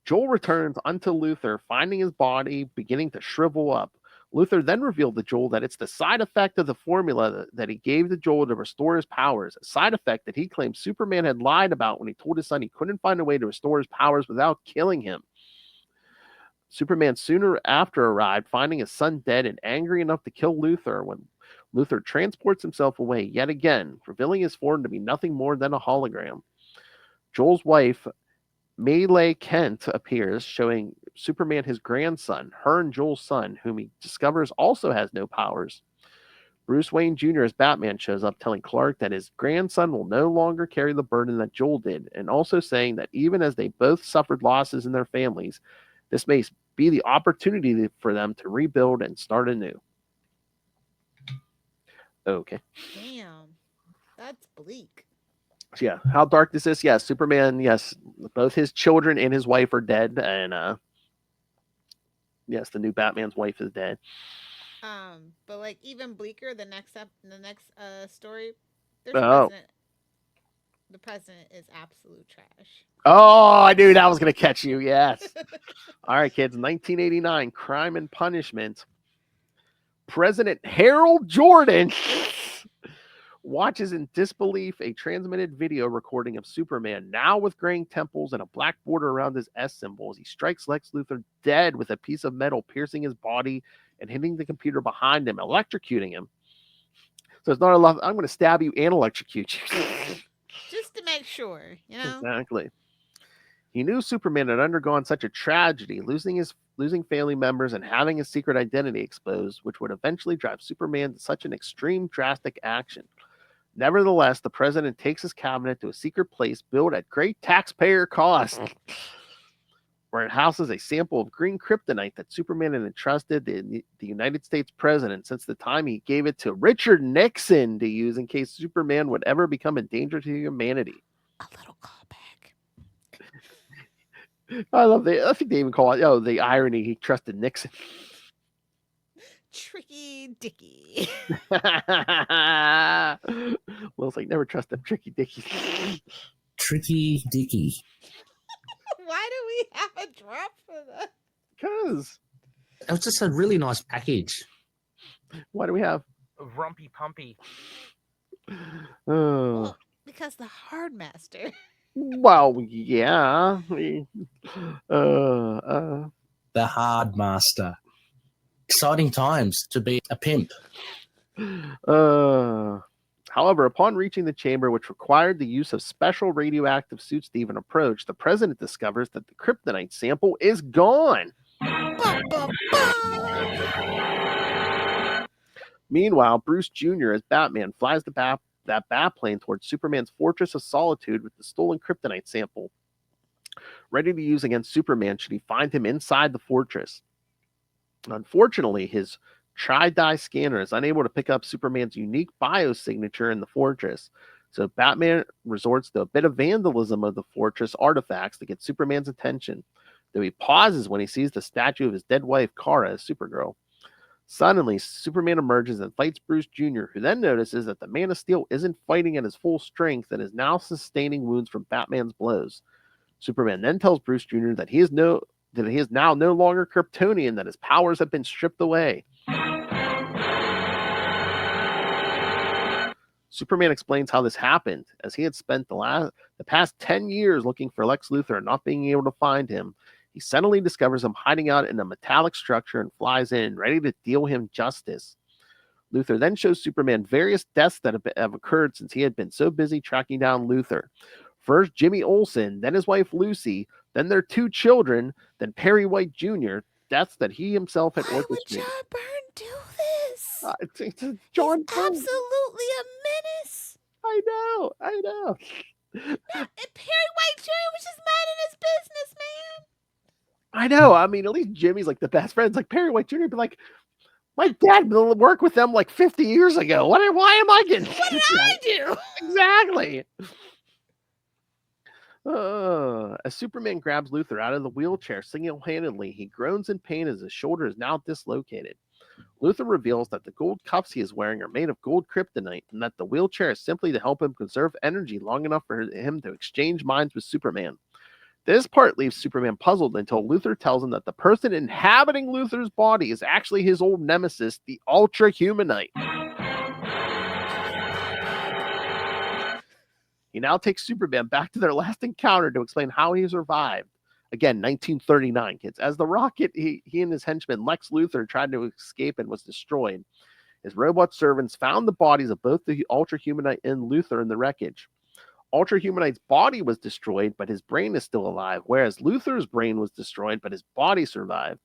A: Joel returns unto Luthor, finding his body beginning to shrivel up. Luthor then revealed to Joel that it's the side effect of the formula that he gave to Joel to restore his powers, a side effect that he claimed Superman had lied about when he told his son he couldn't find a way to restore his powers without killing him. Superman sooner after arrived, finding his son dead and angry enough to kill Luthor when Luthor transports himself away yet again, revealing his form to be nothing more than a hologram. Joel's wife, Melee Kent, appears, showing Superman his grandson, her and Joel's son, whom he discovers also has no powers. Bruce Wayne Jr. as Batman shows up, telling Clark that his grandson will no longer carry the burden that Joel did, and also saying that even as they both suffered losses in their families, this may be the opportunity for them to rebuild and start anew. Okay.
C: Damn, that's bleak.
A: So yeah, how dark is this? Yes, Superman, yes, both his children and his wife are dead, and yes, the new Batman's wife is dead.
C: But like even bleaker, the next story, there's the president is absolute trash.
A: Oh, I knew that was going to catch you. Yes. All right, kids. 1989, Crime and Punishment. President Harold Jordan watches in disbelief a transmitted video recording of Superman, now with graying temples and a black border around his S symbol, as he strikes Lex Luthor dead with a piece of metal piercing his body and hitting the computer behind him, electrocuting him. So it's not a lot. I'm going to stab you and electrocute you.
C: Just to make sure, you know?
A: Exactly. He knew Superman had undergone such a tragedy, losing family members and having his secret identity exposed, which would eventually drive Superman to such an extreme, drastic action. Nevertheless, the president takes his cabinet to a secret place built at great taxpayer cost, where it houses a sample of green kryptonite that Superman had entrusted the United States president since the time he gave it to Richard Nixon to use in case Superman would ever become a danger to humanity.
C: A little callback.
A: I love I think they even call it, the irony, he trusted Nixon.
C: Tricky Dicky.
A: Will's like, never trust them tricky dickies.
E: Tricky Dicky.
C: Why do we have a drop for that?
A: Because.
E: It was just a really nice package.
A: Why do we have?
B: Rumpy Pumpy.
A: Oh.
C: Well, because the hard master.
A: Well, yeah.
E: The Hard Master. Exciting times to be a pimp.
A: However, upon reaching the chamber, which required the use of special radioactive suits to even approach, the president discovers that the kryptonite sample is gone.
C: Bum, bum, bum.
A: Meanwhile, Bruce Jr. as Batman flies that batplane towards Superman's Fortress of Solitude with the stolen kryptonite sample, ready to use against Superman should he find him inside the fortress. Unfortunately, his tri-dye scanner is unable to pick up Superman's unique biosignature in the fortress, so Batman resorts to a bit of vandalism of the fortress artifacts to get Superman's attention, though he pauses when he sees the statue of his dead wife, Kara, as Supergirl. Suddenly, Superman emerges and fights Bruce Jr., who then notices that the Man of Steel isn't fighting at his full strength and is now sustaining wounds from Batman's blows. Superman then tells Bruce Jr. that he is now no longer Kryptonian, that his powers have been stripped away. Superman explains how this happened, as he had spent the past 10 years looking for Lex Luthor and not being able to find him. He suddenly discovers him hiding out in a metallic structure and flies in, ready to deal him justice. Luthor then shows Superman various deaths that have occurred since he had been so busy tracking down Luthor. First, Jimmy Olsen, then his wife Lucy, then their 2 children, then Perry White Jr., deaths that he himself had
C: Why would
A: orchestrated.
C: John Byrne do this?
A: It's John
C: He's
A: Byrne.
C: absolutely a menace.
A: I know.
C: And Perry White Jr. was just minding his business, man.
A: I know. I mean, at least Jimmy's like the best friends. Like Perry White Jr. be like, my dad worked with them like 50 years ago. Why am I getting?
C: What did I do?
A: Exactly. As Superman grabs Luthor out of the wheelchair single-handedly, he groans in pain as his shoulder is now dislocated. Luthor reveals that the gold cuffs he is wearing are made of gold kryptonite, and that the wheelchair is simply to help him conserve energy long enough for him to exchange minds with Superman. This part leaves Superman puzzled until Luthor tells him that the person inhabiting Luthor's body is actually his old nemesis, the Ultra Humanite. He now takes Superman back to their last encounter to explain how he survived. Again, 1939, kids. As the rocket he and his henchman Lex Luthor tried to escape and was destroyed, his robot servants found the bodies of both the Ultra Humanite and Luthor in the wreckage. Ultra Humanite's body was destroyed, but his brain is still alive, whereas Luthor's brain was destroyed, but his body survived.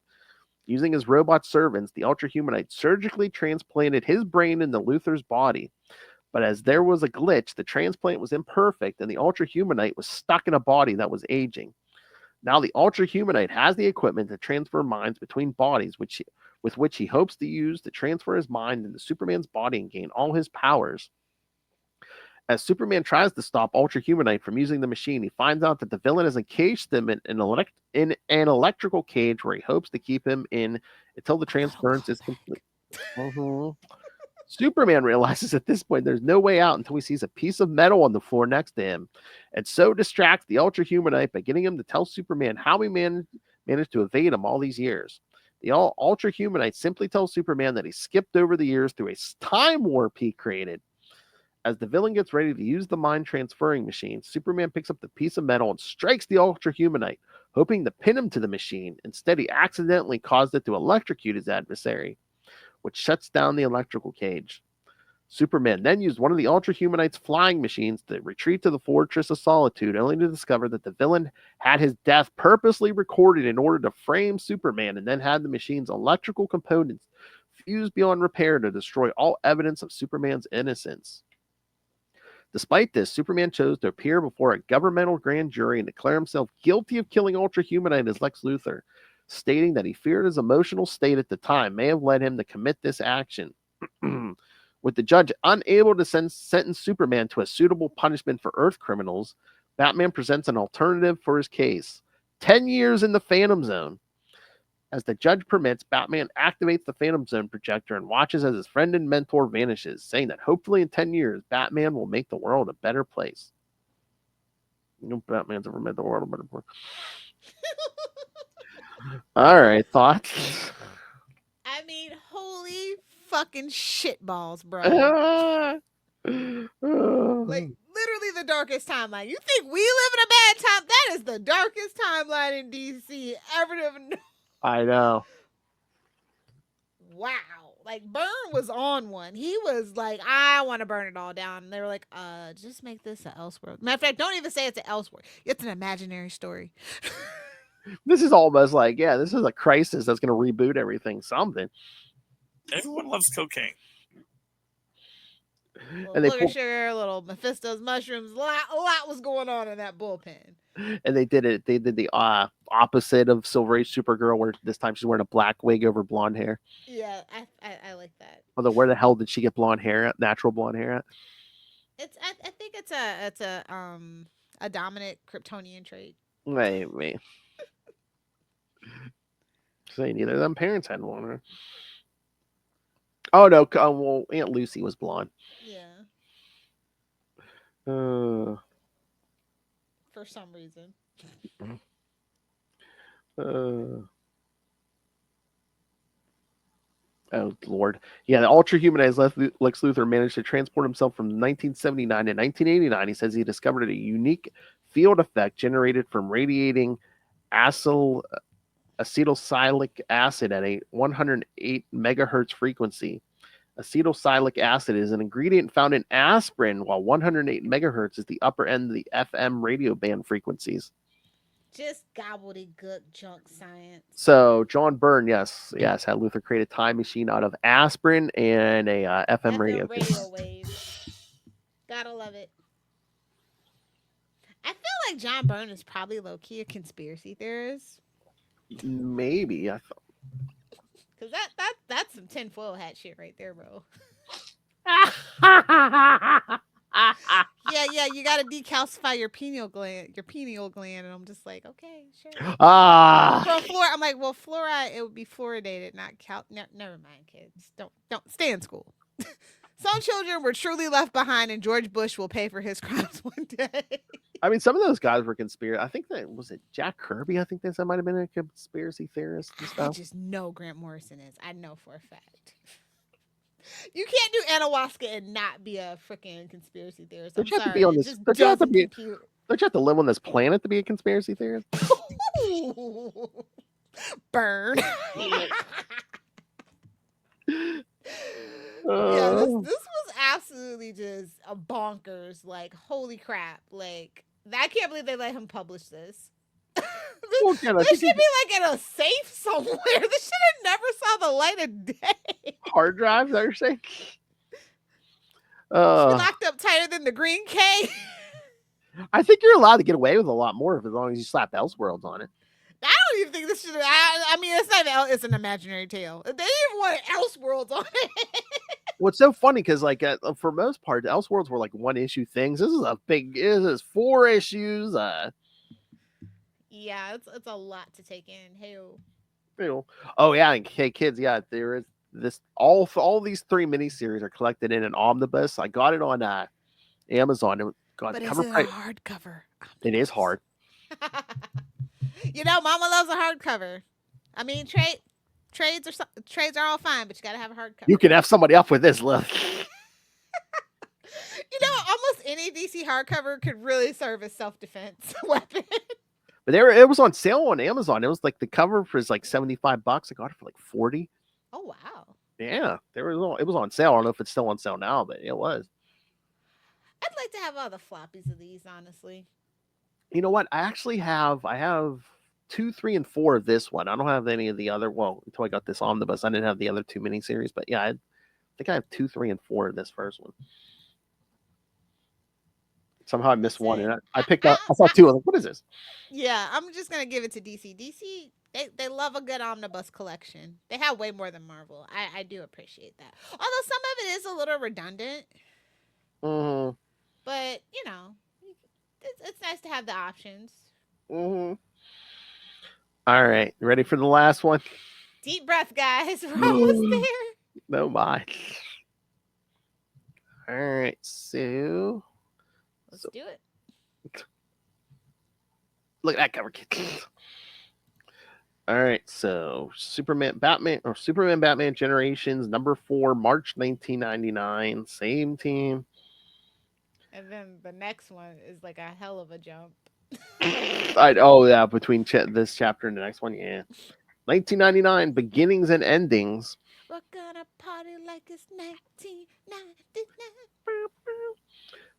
A: Using his robot servants, the Ultra Humanite surgically transplanted his brain into Luthor's body. But as there was a glitch, the transplant was imperfect, and the Ultra Humanite was stuck in a body that was aging. Now the Ultra Humanite has the equipment to transfer minds between bodies, with which he hopes to use to transfer his mind into Superman's body and gain all his powers. As Superman tries to stop Ultra Humanite from using the machine, he finds out that the villain has encased him in an electrical cage where he hopes to keep him in until the transference is complete. Superman realizes at this point there's no way out until he sees a piece of metal on the floor next to him, and so distracts the Ultra Humanite by getting him to tell Superman how he managed to evade him all these years. The Ultra Humanite simply tells Superman that he skipped over the years through a time warp he created. As the villain gets ready to use the mind transferring machine, Superman picks up the piece of metal and strikes the Ultra Humanite, hoping to pin him to the machine. Instead, he accidentally caused it to electrocute his adversary, which shuts down the electrical cage. Superman then used one of the Ultra Humanite's flying machines to retreat to the Fortress of Solitude, only to discover that the villain had his death purposely recorded in order to frame Superman, and then had the machine's electrical components fused beyond repair to destroy all evidence of Superman's innocence. Despite this, Superman chose to appear before a governmental grand jury and declare himself guilty of killing Ultra Humanite as Lex Luthor, stating that he feared his emotional state at the time may have led him to commit this action. With the judge unable to sentence Superman to a suitable punishment for Earth criminals, Batman presents an alternative for his case: 10 years in the Phantom Zone. As the judge permits, Batman activates the Phantom Zone projector and watches as his friend and mentor vanishes, saying that hopefully in 10 years, Batman will make the world a better place. No Batman's ever made the world a better place. All right, thoughts?
C: I mean, holy fucking shitballs, bro. Like, literally the darkest timeline. You think we live in a bad time? That is the darkest timeline in DC ever to have known.
A: I know.
C: Wow. Like, Byrne was on one. He was like, I want to burn it all down. And they were like, just make this an Elseworld. Matter of fact, don't even say it's an Elseworld. It's an imaginary story.
A: This is almost like, yeah, this is a crisis that's going to reboot everything. Something.
F: Everyone loves cocaine.
A: And they
C: Booger sugar, little Mephisto's mushrooms. A lot was going on in that bullpen.
A: And they did it. They did the opposite of Silver Age Supergirl, where this time she's wearing a black wig over blonde hair.
C: Yeah, I like that.
A: Although, where the hell did she get blonde hair at? Natural blonde hair at?
C: It's I think it's a dominant Kryptonian trait.
A: Wait. Say neither of them parents had one. Huh? Oh no! Well, Aunt Lucy was blonde.
C: Yeah.
A: For
C: some reason.
A: Oh Lord! Yeah, the Ultra Humanized Lex Luthor managed to transport himself from 1979 to 1989. He says he discovered a unique field effect generated from radiating acetylsalicylic acid at a 108 megahertz frequency. Acetylsalicylic acid is an ingredient found in aspirin, while 108 megahertz is the upper end of the FM radio band frequencies.
C: Just gobbledygook junk science.
A: So John Byrne, yes, had Luthor create a time machine out of aspirin and a FM radio
C: wave. Gotta love it. I feel like John Byrne is probably low key a conspiracy theorist.
A: Maybe. I thought.
C: Cause that's some tinfoil hat shit right there, bro. Yeah, you gotta decalcify your pineal gland, and I'm just like, okay, sure. I'm like, well, fluoride, it would be fluoridated, not never mind, kids. Don't stay in school. Some children were truly left behind, and George Bush will pay for his crimes one day.
A: I mean, some of those guys were conspiracy. I think that was it. Jack Kirby. I think that might have been a conspiracy theorist and
C: I
A: stuff.
C: just know Grant Morrison is. I know for a fact. You can't do ayahuasca and not be a freaking conspiracy theorist.
A: Don't
C: I'm
A: you have
C: sorry.
A: to be on this? Don't you have to be?
C: Compute.
A: Don't you have to live on this planet to be a conspiracy theorist?
C: Burn. Yeah, this was absolutely just a bonkers. Like, holy crap! Like, I can't believe they let him publish this.
A: Well, yeah,
C: this should be like in a safe somewhere. This should have never saw the light of day.
A: Hard drives, that you're saying?
C: Should be locked up tighter than the Green K.
A: I think you're allowed to get away with a lot more as long as you slap Elseworlds on it.
C: I don't even think this should. I mean, it's not. It's an imaginary tale. They didn't even want Elseworlds on it.
A: What's so funny because, like, for most part, Elseworlds were like one-issue things. This is a big. This is 4 issues.
C: Yeah, it's a lot to take in. Hey,
A: oh yeah, and hey kids, yeah, there is this. All these 3 miniseries are collected in an omnibus. I got it on Amazon.
C: But it's a hardcover.
A: It is hard.
C: You know, Mama loves a hardcover. I mean, trades are all fine, but you gotta have a hardcover.
A: You can F somebody up with this, look.
C: You know, almost any DC hardcover could really serve as self-defense weapon.
A: But it was on sale on Amazon. It was like the cover was like $75. I got it for like 40.
C: Oh wow.
A: Yeah, it was on sale. I don't know if it's still on sale now, but it was.
C: I'd like to have all the floppies of these, honestly.
A: You know what? I have 2, 3, and 4 of this one. I don't have any of the other. Well, until I got this omnibus, I didn't have the other 2 miniseries. But yeah, I think I have 2, 3, and 4 of this first one. Somehow I missed one, and I picked up. I saw 2. I was like, "What is this?"
C: Yeah, I'm just gonna give it to DC. DC, they love a good omnibus collection. They have way more than Marvel. I do appreciate that. Although some of it is a little redundant.
A: Mm-hmm.
C: But you know, it's nice to have the options.
A: Mm-hmm. All right, ready for the last one?
C: Deep breath, guys. We're almost there.
A: No, my. All right, so.
C: Let's do it.
A: Look at that cover, kids. All right, so Superman Batman Generations #4, March 1999, same team.
C: And then the next one is like a hell of a jump.
A: Yeah, between this chapter and the next one, yeah. 1999, Beginnings and Endings.
C: We're gonna party like it's 1999.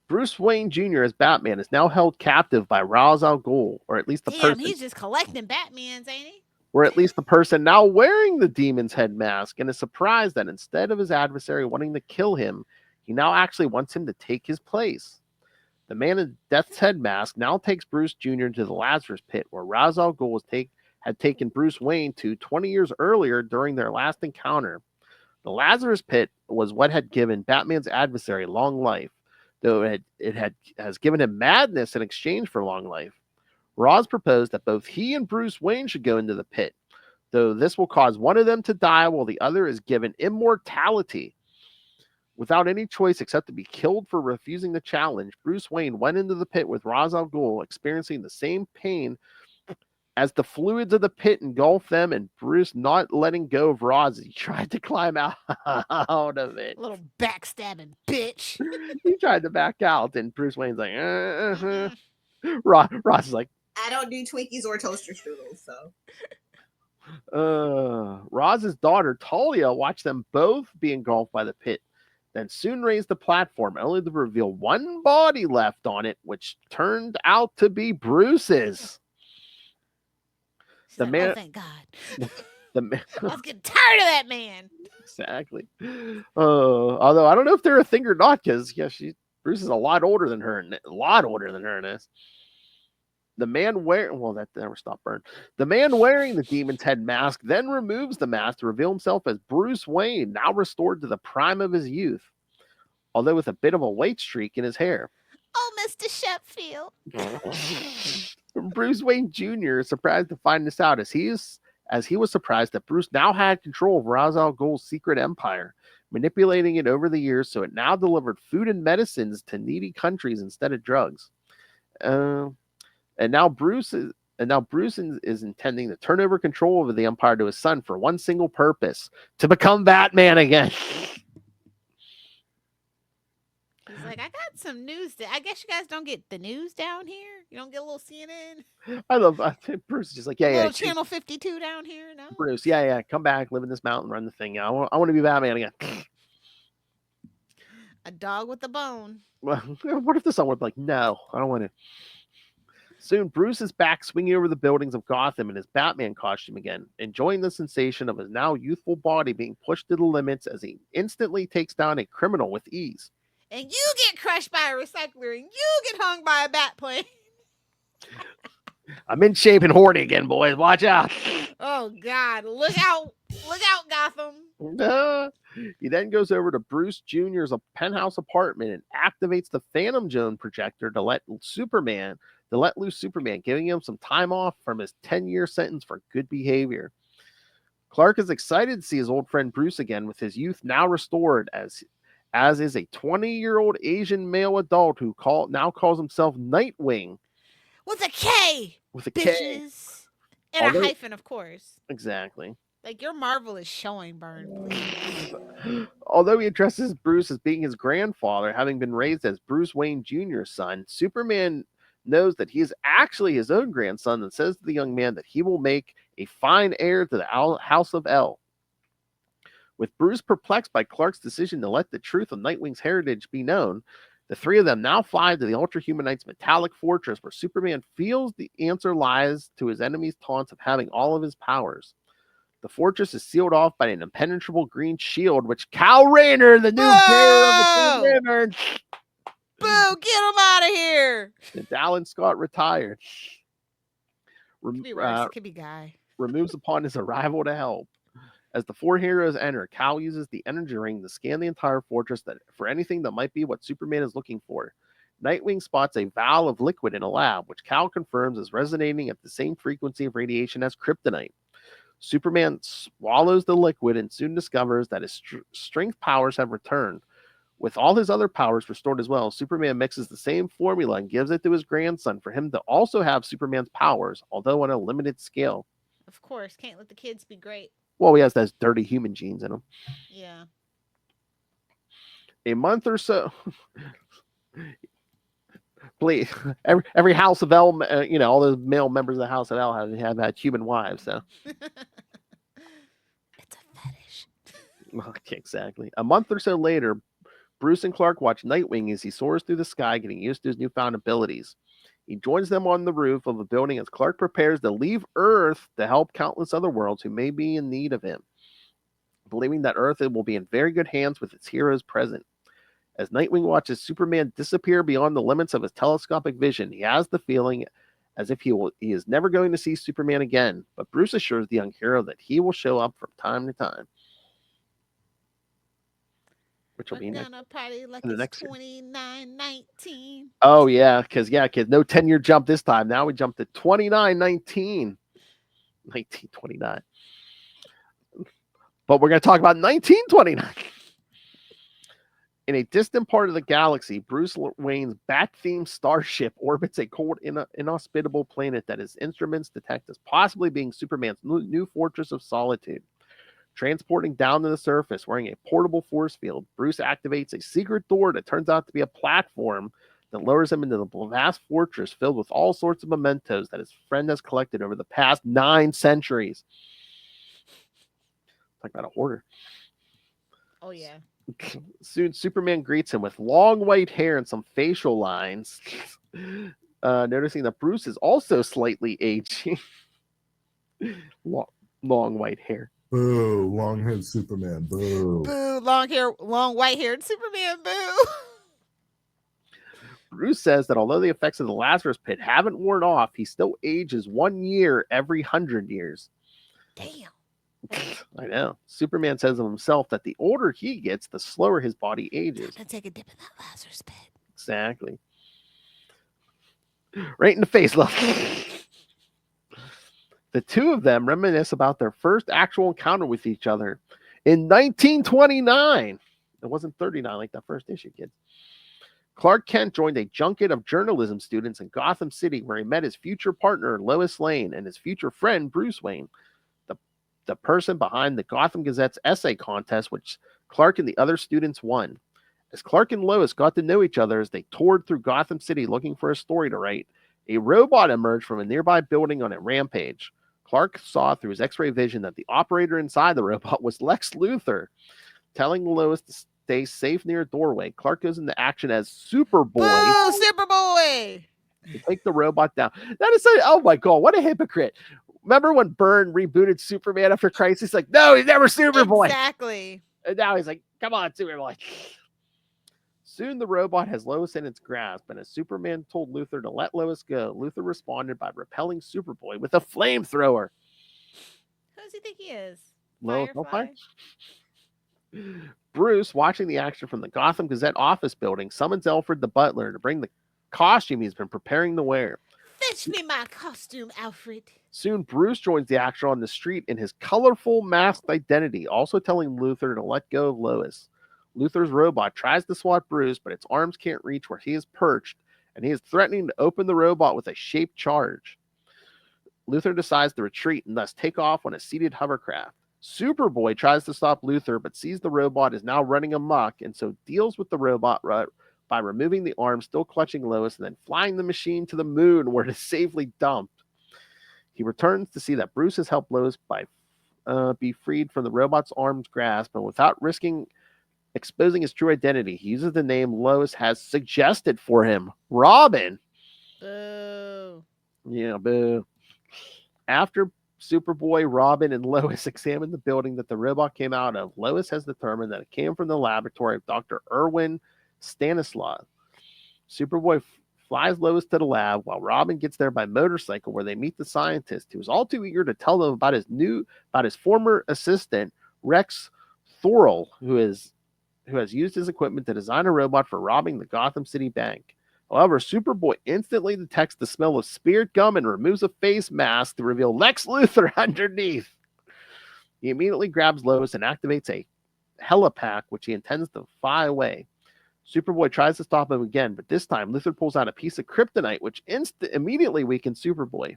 A: Bruce Wayne Jr. as Batman is now held captive by Ra's al Ghul, or at least the person.
C: He's just collecting Batmans, ain't he?
A: Or at least the person now wearing the demon's head mask, and is surprised that instead of his adversary wanting to kill him, he now actually wants him to take his place. The man in Death's head mask now takes Bruce Jr. to the Lazarus Pit, where Ra's al Ghul had taken Bruce Wayne to 20 years earlier during their last encounter. The Lazarus Pit was what had given Batman's adversary long life, though it has given him madness in exchange for long life. Ra's proposed that both he and Bruce Wayne should go into the pit, though this will cause one of them to die while the other is given immortality. Without any choice except to be killed for refusing the challenge, Bruce Wayne went into the pit with Ra's al Ghul, experiencing the same pain as the fluids of the pit engulfed them, and Bruce not letting go of Ra's as he tried to climb out of it.
C: Little backstabbing bitch.
A: He tried to back out, and Bruce Wayne's like, Ross is like,
G: I don't do Twinkies or toaster strudels, so.
A: Roz's daughter Talia watched them both be engulfed by the pit, then soon raised the platform, only to reveal one body left on it, which turned out to be Bruce's.
C: Said, oh, thank God.
A: The man.
C: I was getting tired of that man.
A: Exactly. Although I don't know if they're a thing or not, because Bruce is a lot older than her in this. The man wearing that never stopped Byrne. The man wearing the demon's head mask then removes the mask to reveal himself as Bruce Wayne, now restored to the prime of his youth, although with a bit of a white streak in his hair.
C: Oh, Mr. Sheffield.
A: Bruce Wayne Jr. is surprised to find this out, as he was surprised that Bruce now had control of Ra's al Ghul's secret empire, manipulating it over the years so it now delivered food and medicines to needy countries instead of drugs. And now Bruce is intending to turn over control over the empire to his son for one single purpose: to become Batman again.
C: He's like, I got some news. I guess you guys don't get the news down here. You don't get a little CNN.
A: I think Bruce is just like, yeah,
C: Channel 52 down here. No,
A: Bruce, yeah, come back, live in this mountain, run the thing. I want to be Batman again.
C: A dog with a bone.
A: Well, what if the son was like, no, I don't want to. Soon, Bruce is back swinging over the buildings of Gotham in his Batman costume again, enjoying the sensation of his now youthful body being pushed to the limits as he instantly takes down a criminal with ease.
C: And you get crushed by a recycler, and you get hung by a bat plane.
A: I'm in shape and horny again, boys. Watch out.
C: Oh, God. Look out, Gotham.
A: He then goes over to Bruce Jr.'s penthouse apartment and activates the Phantom Zone projector to let loose Superman, giving him some time off from his 10-year sentence for good behavior. Clark is excited to see his old friend Bruce again, with his youth now restored, as is a 20-year-old Asian male adult who now calls himself Nightwing.
C: With a K.
A: With a
C: bitches.
A: K.
C: And a hyphen, of course.
A: Exactly.
C: Like, your Marvel is showing, Byrne, please.
A: Although he addresses Bruce as being his grandfather, having been raised as Bruce Wayne Jr.'s son, Superman knows that he is actually his own grandson and says to the young man that he will make a fine heir to the House of El. With Bruce perplexed by Clark's decision to let the truth of Nightwing's heritage be known, the three of them now fly to the Ultra-Human Knight's metallic fortress, where Superman feels the answer lies to his enemy's taunts of having all of his powers. The fortress is sealed off by an impenetrable green shield, which Kal Rayner, the new bearer of the River,
C: boo, get him out of here.
A: And Alan Scott retired.
C: Could be worse. It could be Guy.
A: Removes upon his arrival to help. As the four heroes enter, Kal uses the energy ring to scan the entire fortress for anything that might be what Superman is looking for. Nightwing spots a vial of liquid in a lab, which Kal confirms is resonating at the same frequency of radiation as kryptonite. Superman swallows the liquid and soon discovers that his strength powers have returned. With all his other powers restored as well, Superman mixes the same formula and gives it to his grandson for him to also have Superman's powers, although on a limited scale.
C: Of course, can't let the kids be great.
A: Well, he has those dirty human genes in him.
C: Yeah.
A: A month or so. Please, every House of El, all those male members of the House of El have had human wives. So
C: It's a fetish.
A: Okay, exactly. A month or so later, Bruce and Clark watch Nightwing as he soars through the sky, getting used to his newfound abilities. He joins them on the roof of a building as Clark prepares to leave Earth to help countless other worlds who may be in need of him, believing that Earth will be in very good hands with its heroes present. As Nightwing watches Superman disappear beyond the limits of his telescopic vision, he has the feeling as if he is never going to see Superman again, but Bruce assures the young hero that he will show up from time to time. Which will be next.
C: Party like the next 2919.
A: Oh, yeah, because, kids, no 10-year jump this time. Now we jump to 2919. 1929. But we're going to talk about 1929. In a distant part of the galaxy, Bruce Wayne's bat-themed starship orbits a cold, inhospitable planet that his instruments detect as possibly being Superman's new fortress of solitude. Transporting down to the surface, wearing a portable force field, Bruce activates a secret door that turns out to be a platform that lowers him into the vast fortress filled with all sorts of mementos that his friend has collected over the past 9 centuries. Talk about a hoarder.
C: Oh, yeah.
A: Soon, Superman greets him with long white hair and some facial lines, noticing that Bruce is also slightly aging. Long white hair.
H: Boo, long-haired Superman, boo.
C: Boo, long hair, long white-haired Superman, boo.
A: Bruce says that although the effects of the Lazarus Pit haven't worn off, he still ages 1 year every 100 years.
C: Damn.
A: I know. Superman says of himself that the older he gets, the slower his body ages.
C: Time to take a dip in that Lazarus Pit.
A: Exactly. Right in the face, love. The two of them reminisce about their first actual encounter with each other in 1929. It wasn't 39 like that first issue, kids. Clark Kent joined a junket of journalism students in Gotham City where he met his future partner, Lois Lane, and his future friend, Bruce Wayne, the person behind the Gotham Gazette's essay contest, which Clark and the other students won. As Clark and Lois got to know each other as they toured through Gotham City looking for a story to write, a robot emerged from a nearby building on a rampage. Clark saw through his X-ray vision that the operator inside the robot was Lex Luthor. Telling Lois to stay safe near a doorway, Clark goes into action as Superboy
C: Boo, Superboy!
A: to take the robot down. That is oh my god, what a hypocrite. Remember when Byrne rebooted Superman after Crisis? Like, no, he's never Superboy.
C: Exactly.
A: And now he's like, come on, Superboy. Soon the robot has Lois in its grasp, and as Superman told Luthor to let Lois go, Luthor responded by repelling Superboy with a flamethrower.
C: Who does he think he is?
A: Lois,
C: Firefly?
A: Bruce, watching the action from the Gotham Gazette office building, summons Alfred the butler to bring the costume he's been preparing to wear.
C: Fetch me my costume, Alfred.
A: Soon, Bruce joins the action on the street in his colorful masked identity, also telling Luthor to let go of Lois. Luthor's robot tries to swat Bruce, but its arms can't reach where he is perched, and he is threatening to open the robot with a shaped charge. Luthor decides to retreat and thus take off on a seated hovercraft. Superboy tries to stop Luthor, but sees the robot is now running amok, and so deals with the robot by removing the arm still clutching Lois and then flying the machine to the moon where it is safely dumped. He returns to see that Bruce has helped Lois be freed from the robot's arm's grasp, and without risking exposing his true identity, he uses the name Lois has suggested for him, Robin.
C: Boo.
A: Yeah, boo. After Superboy, Robin, and Lois examine the building that the robot came out of, Lois has determined that it came from the laboratory of Dr. Erwin Stanislav. Superboy flies Lois to the lab while Robin gets there by motorcycle, where they meet the scientist, who is all too eager to tell them about his former assistant, Rex Thorl, who has used his equipment to design a robot for robbing the Gotham City Bank. However, Superboy instantly detects the smell of spirit gum and removes a face mask to reveal Lex Luthor underneath. He immediately grabs Lois and activates a helipack, which he intends to fly away. Superboy tries to stop him again, but this time Luthor pulls out a piece of kryptonite, which immediately weakens Superboy.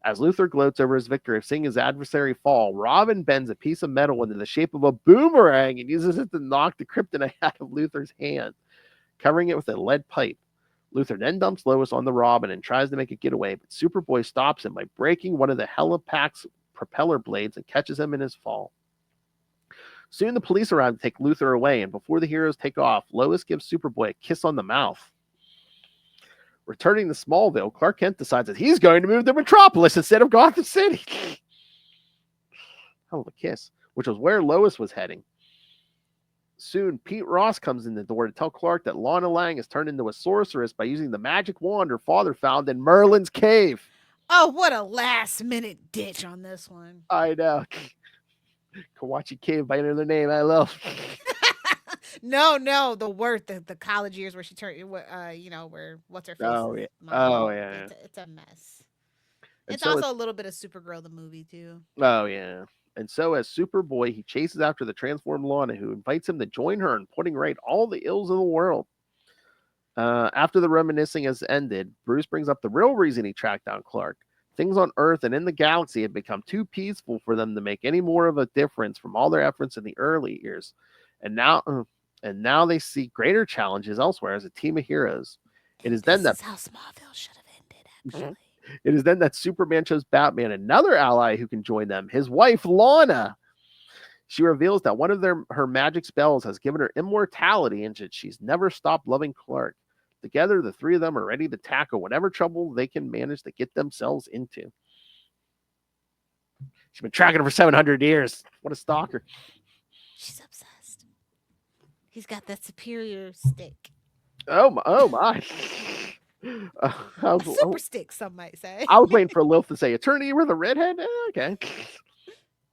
A: As Luthor gloats over his victory of seeing his adversary fall, Robin bends a piece of metal into the shape of a boomerang and uses it to knock the kryptonite out of Luthor's hand, covering it with a lead pipe. Luthor then dumps Lois on the Robin and tries to make a getaway, but Superboy stops him by breaking one of the helipack's propeller blades and catches him in his fall. Soon the police arrive to take Luthor away, and before the heroes take off, Lois gives Superboy a kiss on the mouth. Returning to Smallville, Clark Kent decides that he's going to move to Metropolis instead of Gotham City. Hell of a kiss, which was where Lois was heading. Soon, Pete Ross comes in the door to tell Clark that Lana Lang has turned into a sorceress by using the magic wand her father found in Merlin's cave.
C: Oh, what a last-minute ditch on this one.
A: I know. Kawachi Cave by another name. I love.
C: No, the worst, the college years where she turned, where what's her face?
A: Oh, yeah.
C: Mom.
A: Oh, yeah.
C: It's a mess.
A: And
C: It's
A: so
C: also a little bit of Supergirl the movie too.
A: Oh, yeah. And so as Superboy, he chases after the transformed Lana, who invites him to join her in putting right all the ills of the world. After the reminiscing has ended, Bruce brings up the real reason he tracked down Clark. Things on Earth and in the galaxy had become too peaceful for them to make any more of a difference from all their efforts in the early years. And now they see greater challenges elsewhere as a team of heroes. It is then that
C: how Smallville should have ended, actually.
A: It is then that Superman shows Batman another ally who can join them, his wife, Lana. She reveals that one of her magic spells has given her immortality and that she's never stopped loving Clark. Together, the three of them are ready to tackle whatever trouble they can manage to get themselves into. She's been tracking her for 700 years. What a stalker.
C: She's obsessed. He's got that superior stick.
A: Oh my. I
C: A
A: was,
C: super stick, some might say.
A: I was waiting for Lilith to say, "Attorney, you were the redhead." Okay.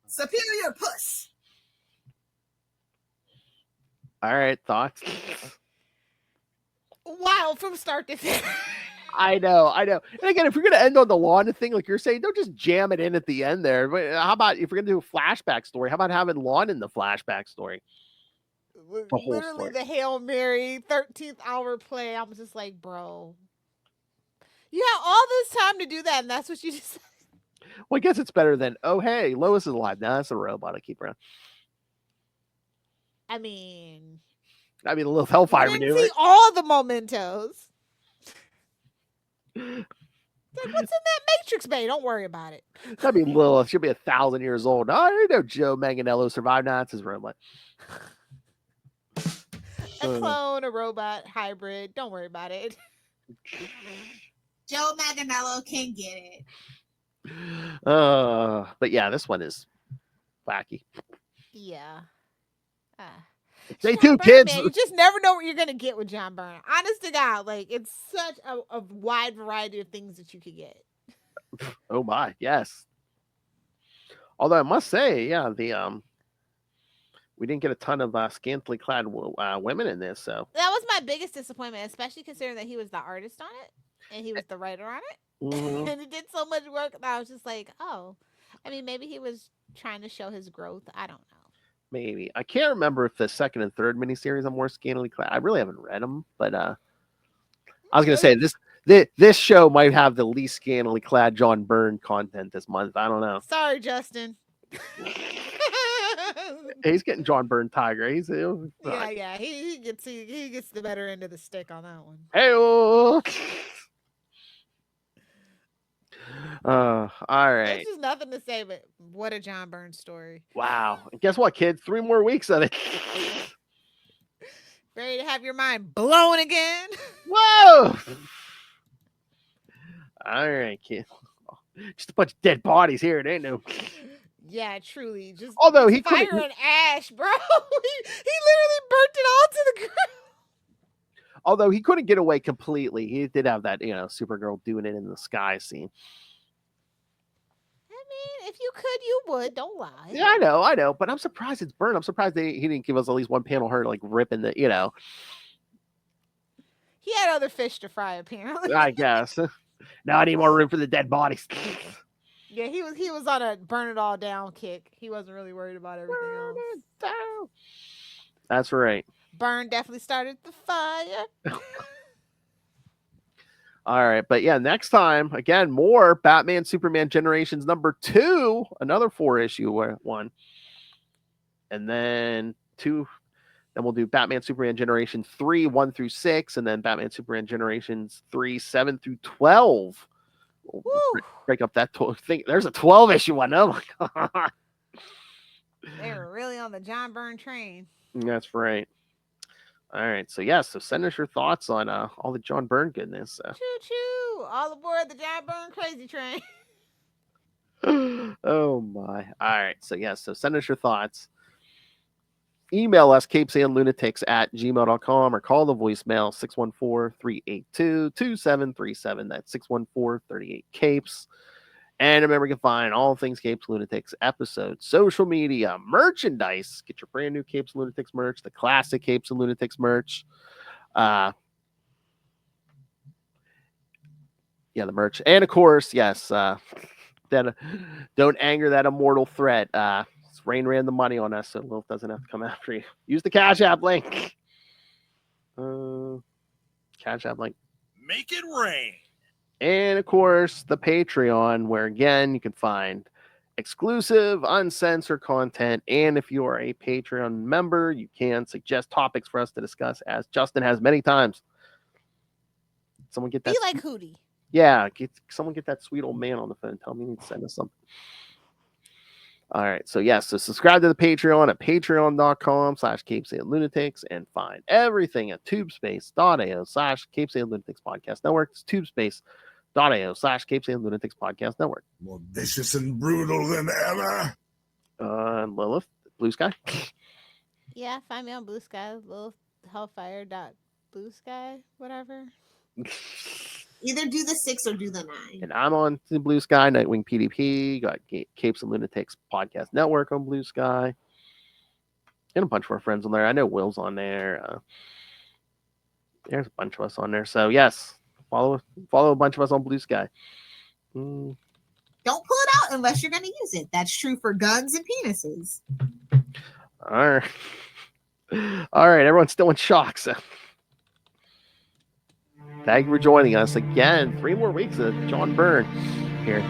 G: Superior puss.
A: All right. Thoughts.
C: Wow, from start to finish.
A: I know. And again, if you're gonna end on the lawn thing, like you're saying, don't just jam it in at the end there. But how about if you're gonna do a flashback story? How about having lawn in the flashback story? The whole
C: Literally
A: story.
C: the Hail Mary 13th hour play. I was just like, bro, you have all this time to do that, and that's what you just.
A: Well, I guess it's better than, oh hey, Lois is alive. Nah, that's a robot. I keep around.
C: I mean,
A: A little Hellfire
C: you
A: would
C: didn't
A: do
C: see
A: it.
C: all the mementos. Like, what's in that Matrix Bay? Don't worry about it.
A: That'd be Lilith. She'll be 1,000 years old. Oh, I know Joe Manganiello survived. Nah, it's his robot.
C: A clone, a robot, hybrid. Don't worry about it.
G: Joe Manganiello can get it.
A: But yeah, this one is wacky.
C: Yeah.
A: Stay
C: John
A: tuned,
C: Byrne,
A: kids.
C: man, you just never know what you're gonna get with John Byrne. Honest to God, like it's such a wide variety of things that you could get.
A: Oh my, yes. Although I must say, yeah, we didn't get a ton of scantily clad women in this, so
C: That was my biggest disappointment, especially considering that he was the artist on it and he was the writer on it,
A: mhm.
C: and he did so much work that I was just like, oh, I mean, maybe he was trying to show his growth. I don't know.
A: Maybe I can't remember if the second and third miniseries are more scantily clad. I really haven't read them, but I was gonna say this show might have the least scantily clad John Byrne content this month. I don't know.
C: Sorry, Justin.
A: He's getting John Byrne Tiger. He's
C: Yeah. He gets the better end of the stick on that one.
A: Hey, all right.
C: There's just nothing to say, but what a John Byrne story.
A: Wow. And guess what, kids? 3 more weeks of it.
C: Ready to have your mind blown again?
A: Whoa! All right, kid. Just a bunch of dead bodies here. It ain't no.
C: Yeah, truly. Just
A: Although he
C: fire
A: couldn't.
C: and ash, bro. he literally burnt it all to the ground.
A: Although he couldn't get away completely, he did have that, Supergirl doing it in the sky scene.
C: I mean, if you could, you would. Don't lie.
A: Yeah, I know, but I'm surprised it's Byrne. I'm surprised he didn't give us at least one panel her like ripping the,
C: He had other fish to fry, apparently.
A: I guess. Not any more room for the dead bodies.
C: Yeah, he was on a burn it all down kick. He wasn't really worried about everything else.
A: That's right.
C: Byrne definitely started the fire.
A: All right, but yeah, next time again, more Batman Superman Generations #2, another 4-issue one, and then 2. Then we'll do Batman Superman Generation 3 1 through 6, and then Batman Superman Generations 3 7 through 12. We'll break up that thing. There's a 12-issue one. Oh my god,
C: they were really on the John Byrne train.
A: That's right. All right, so send us your thoughts on all the John Byrne goodness.
C: Choo choo! All aboard the John Byrne crazy train.
A: Oh my! All right, so send us your thoughts. Email us CapesandLunatics@gmail.com or call the voicemail 614-382-2737. That's 614-38-CAPES. And remember, you can find all things Capes Lunatics episodes, social media, merchandise. Get your brand new Capes Lunatics merch, the classic Capes and Lunatics merch. The merch. And of course, yes, then don't anger that immortal threat. Rain ran the money on us, so Lilith doesn't have to come after you. Use the Cash App link. Cash App link.
F: Make it rain.
A: And of course, the Patreon, where again you can find exclusive, uncensored content. And if you are a Patreon member, you can suggest topics for us to discuss, as Justin has many times. Someone get that.
C: Be like Hootie.
A: Yeah, someone get that sweet old man on the phone. Tell me to send us something. All right, so subscribe to the Patreon at patreon.com/CapesandLunatics and find everything at tubespace.ao/CapesandLunatics Podcast Network. It's tubespace.ao/CapesandLunatics Podcast Network.
H: More vicious and brutal than ever.
A: Lilith, Blue Sky.
C: Yeah, find me on Blue Sky, Lilith Hellfire. Blue Sky, whatever.
G: Either do the 6 or do the 9.
A: And I'm on the Blue Sky, Nightwing PDP, got Capes and Lunatics Podcast Network on Blue Sky, and a bunch of our friends on there. I know Will's on there. There's a bunch of us on there. So yes, follow a bunch of us on Blue Sky.
G: Don't pull it out unless you're going to use it. That's true for guns and penises.
A: All right. All right, everyone's still in shock. So thank you for joining us again. 3 more weeks of John Byrne here.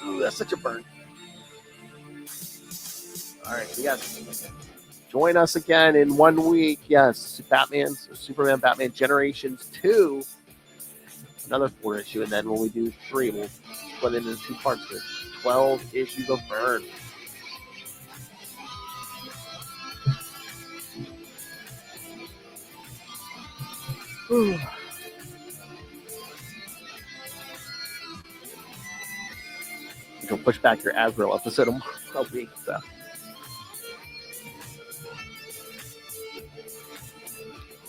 A: Ooh, that's such a burn. All right, so yes, join us again in 1 week. Yes, Superman Batman Generations 2, another 4 issue, and then when we do 3, we'll split it into 2 parts. There's 12 issues of Byrne. Ooh. You'll push back your Azrael episode a week. So.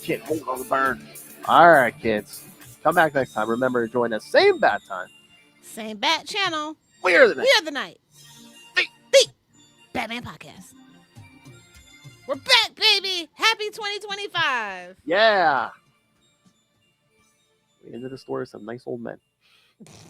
A: Can't hold on the Byrne. All right, kids. Come back next time. Remember to join us. Same bat time.
C: Same bat channel.
A: We are the night.
C: We are the night. The Batman Podcast. We're back, baby. Happy 2025.
A: Yeah. We ended the story of some nice old men.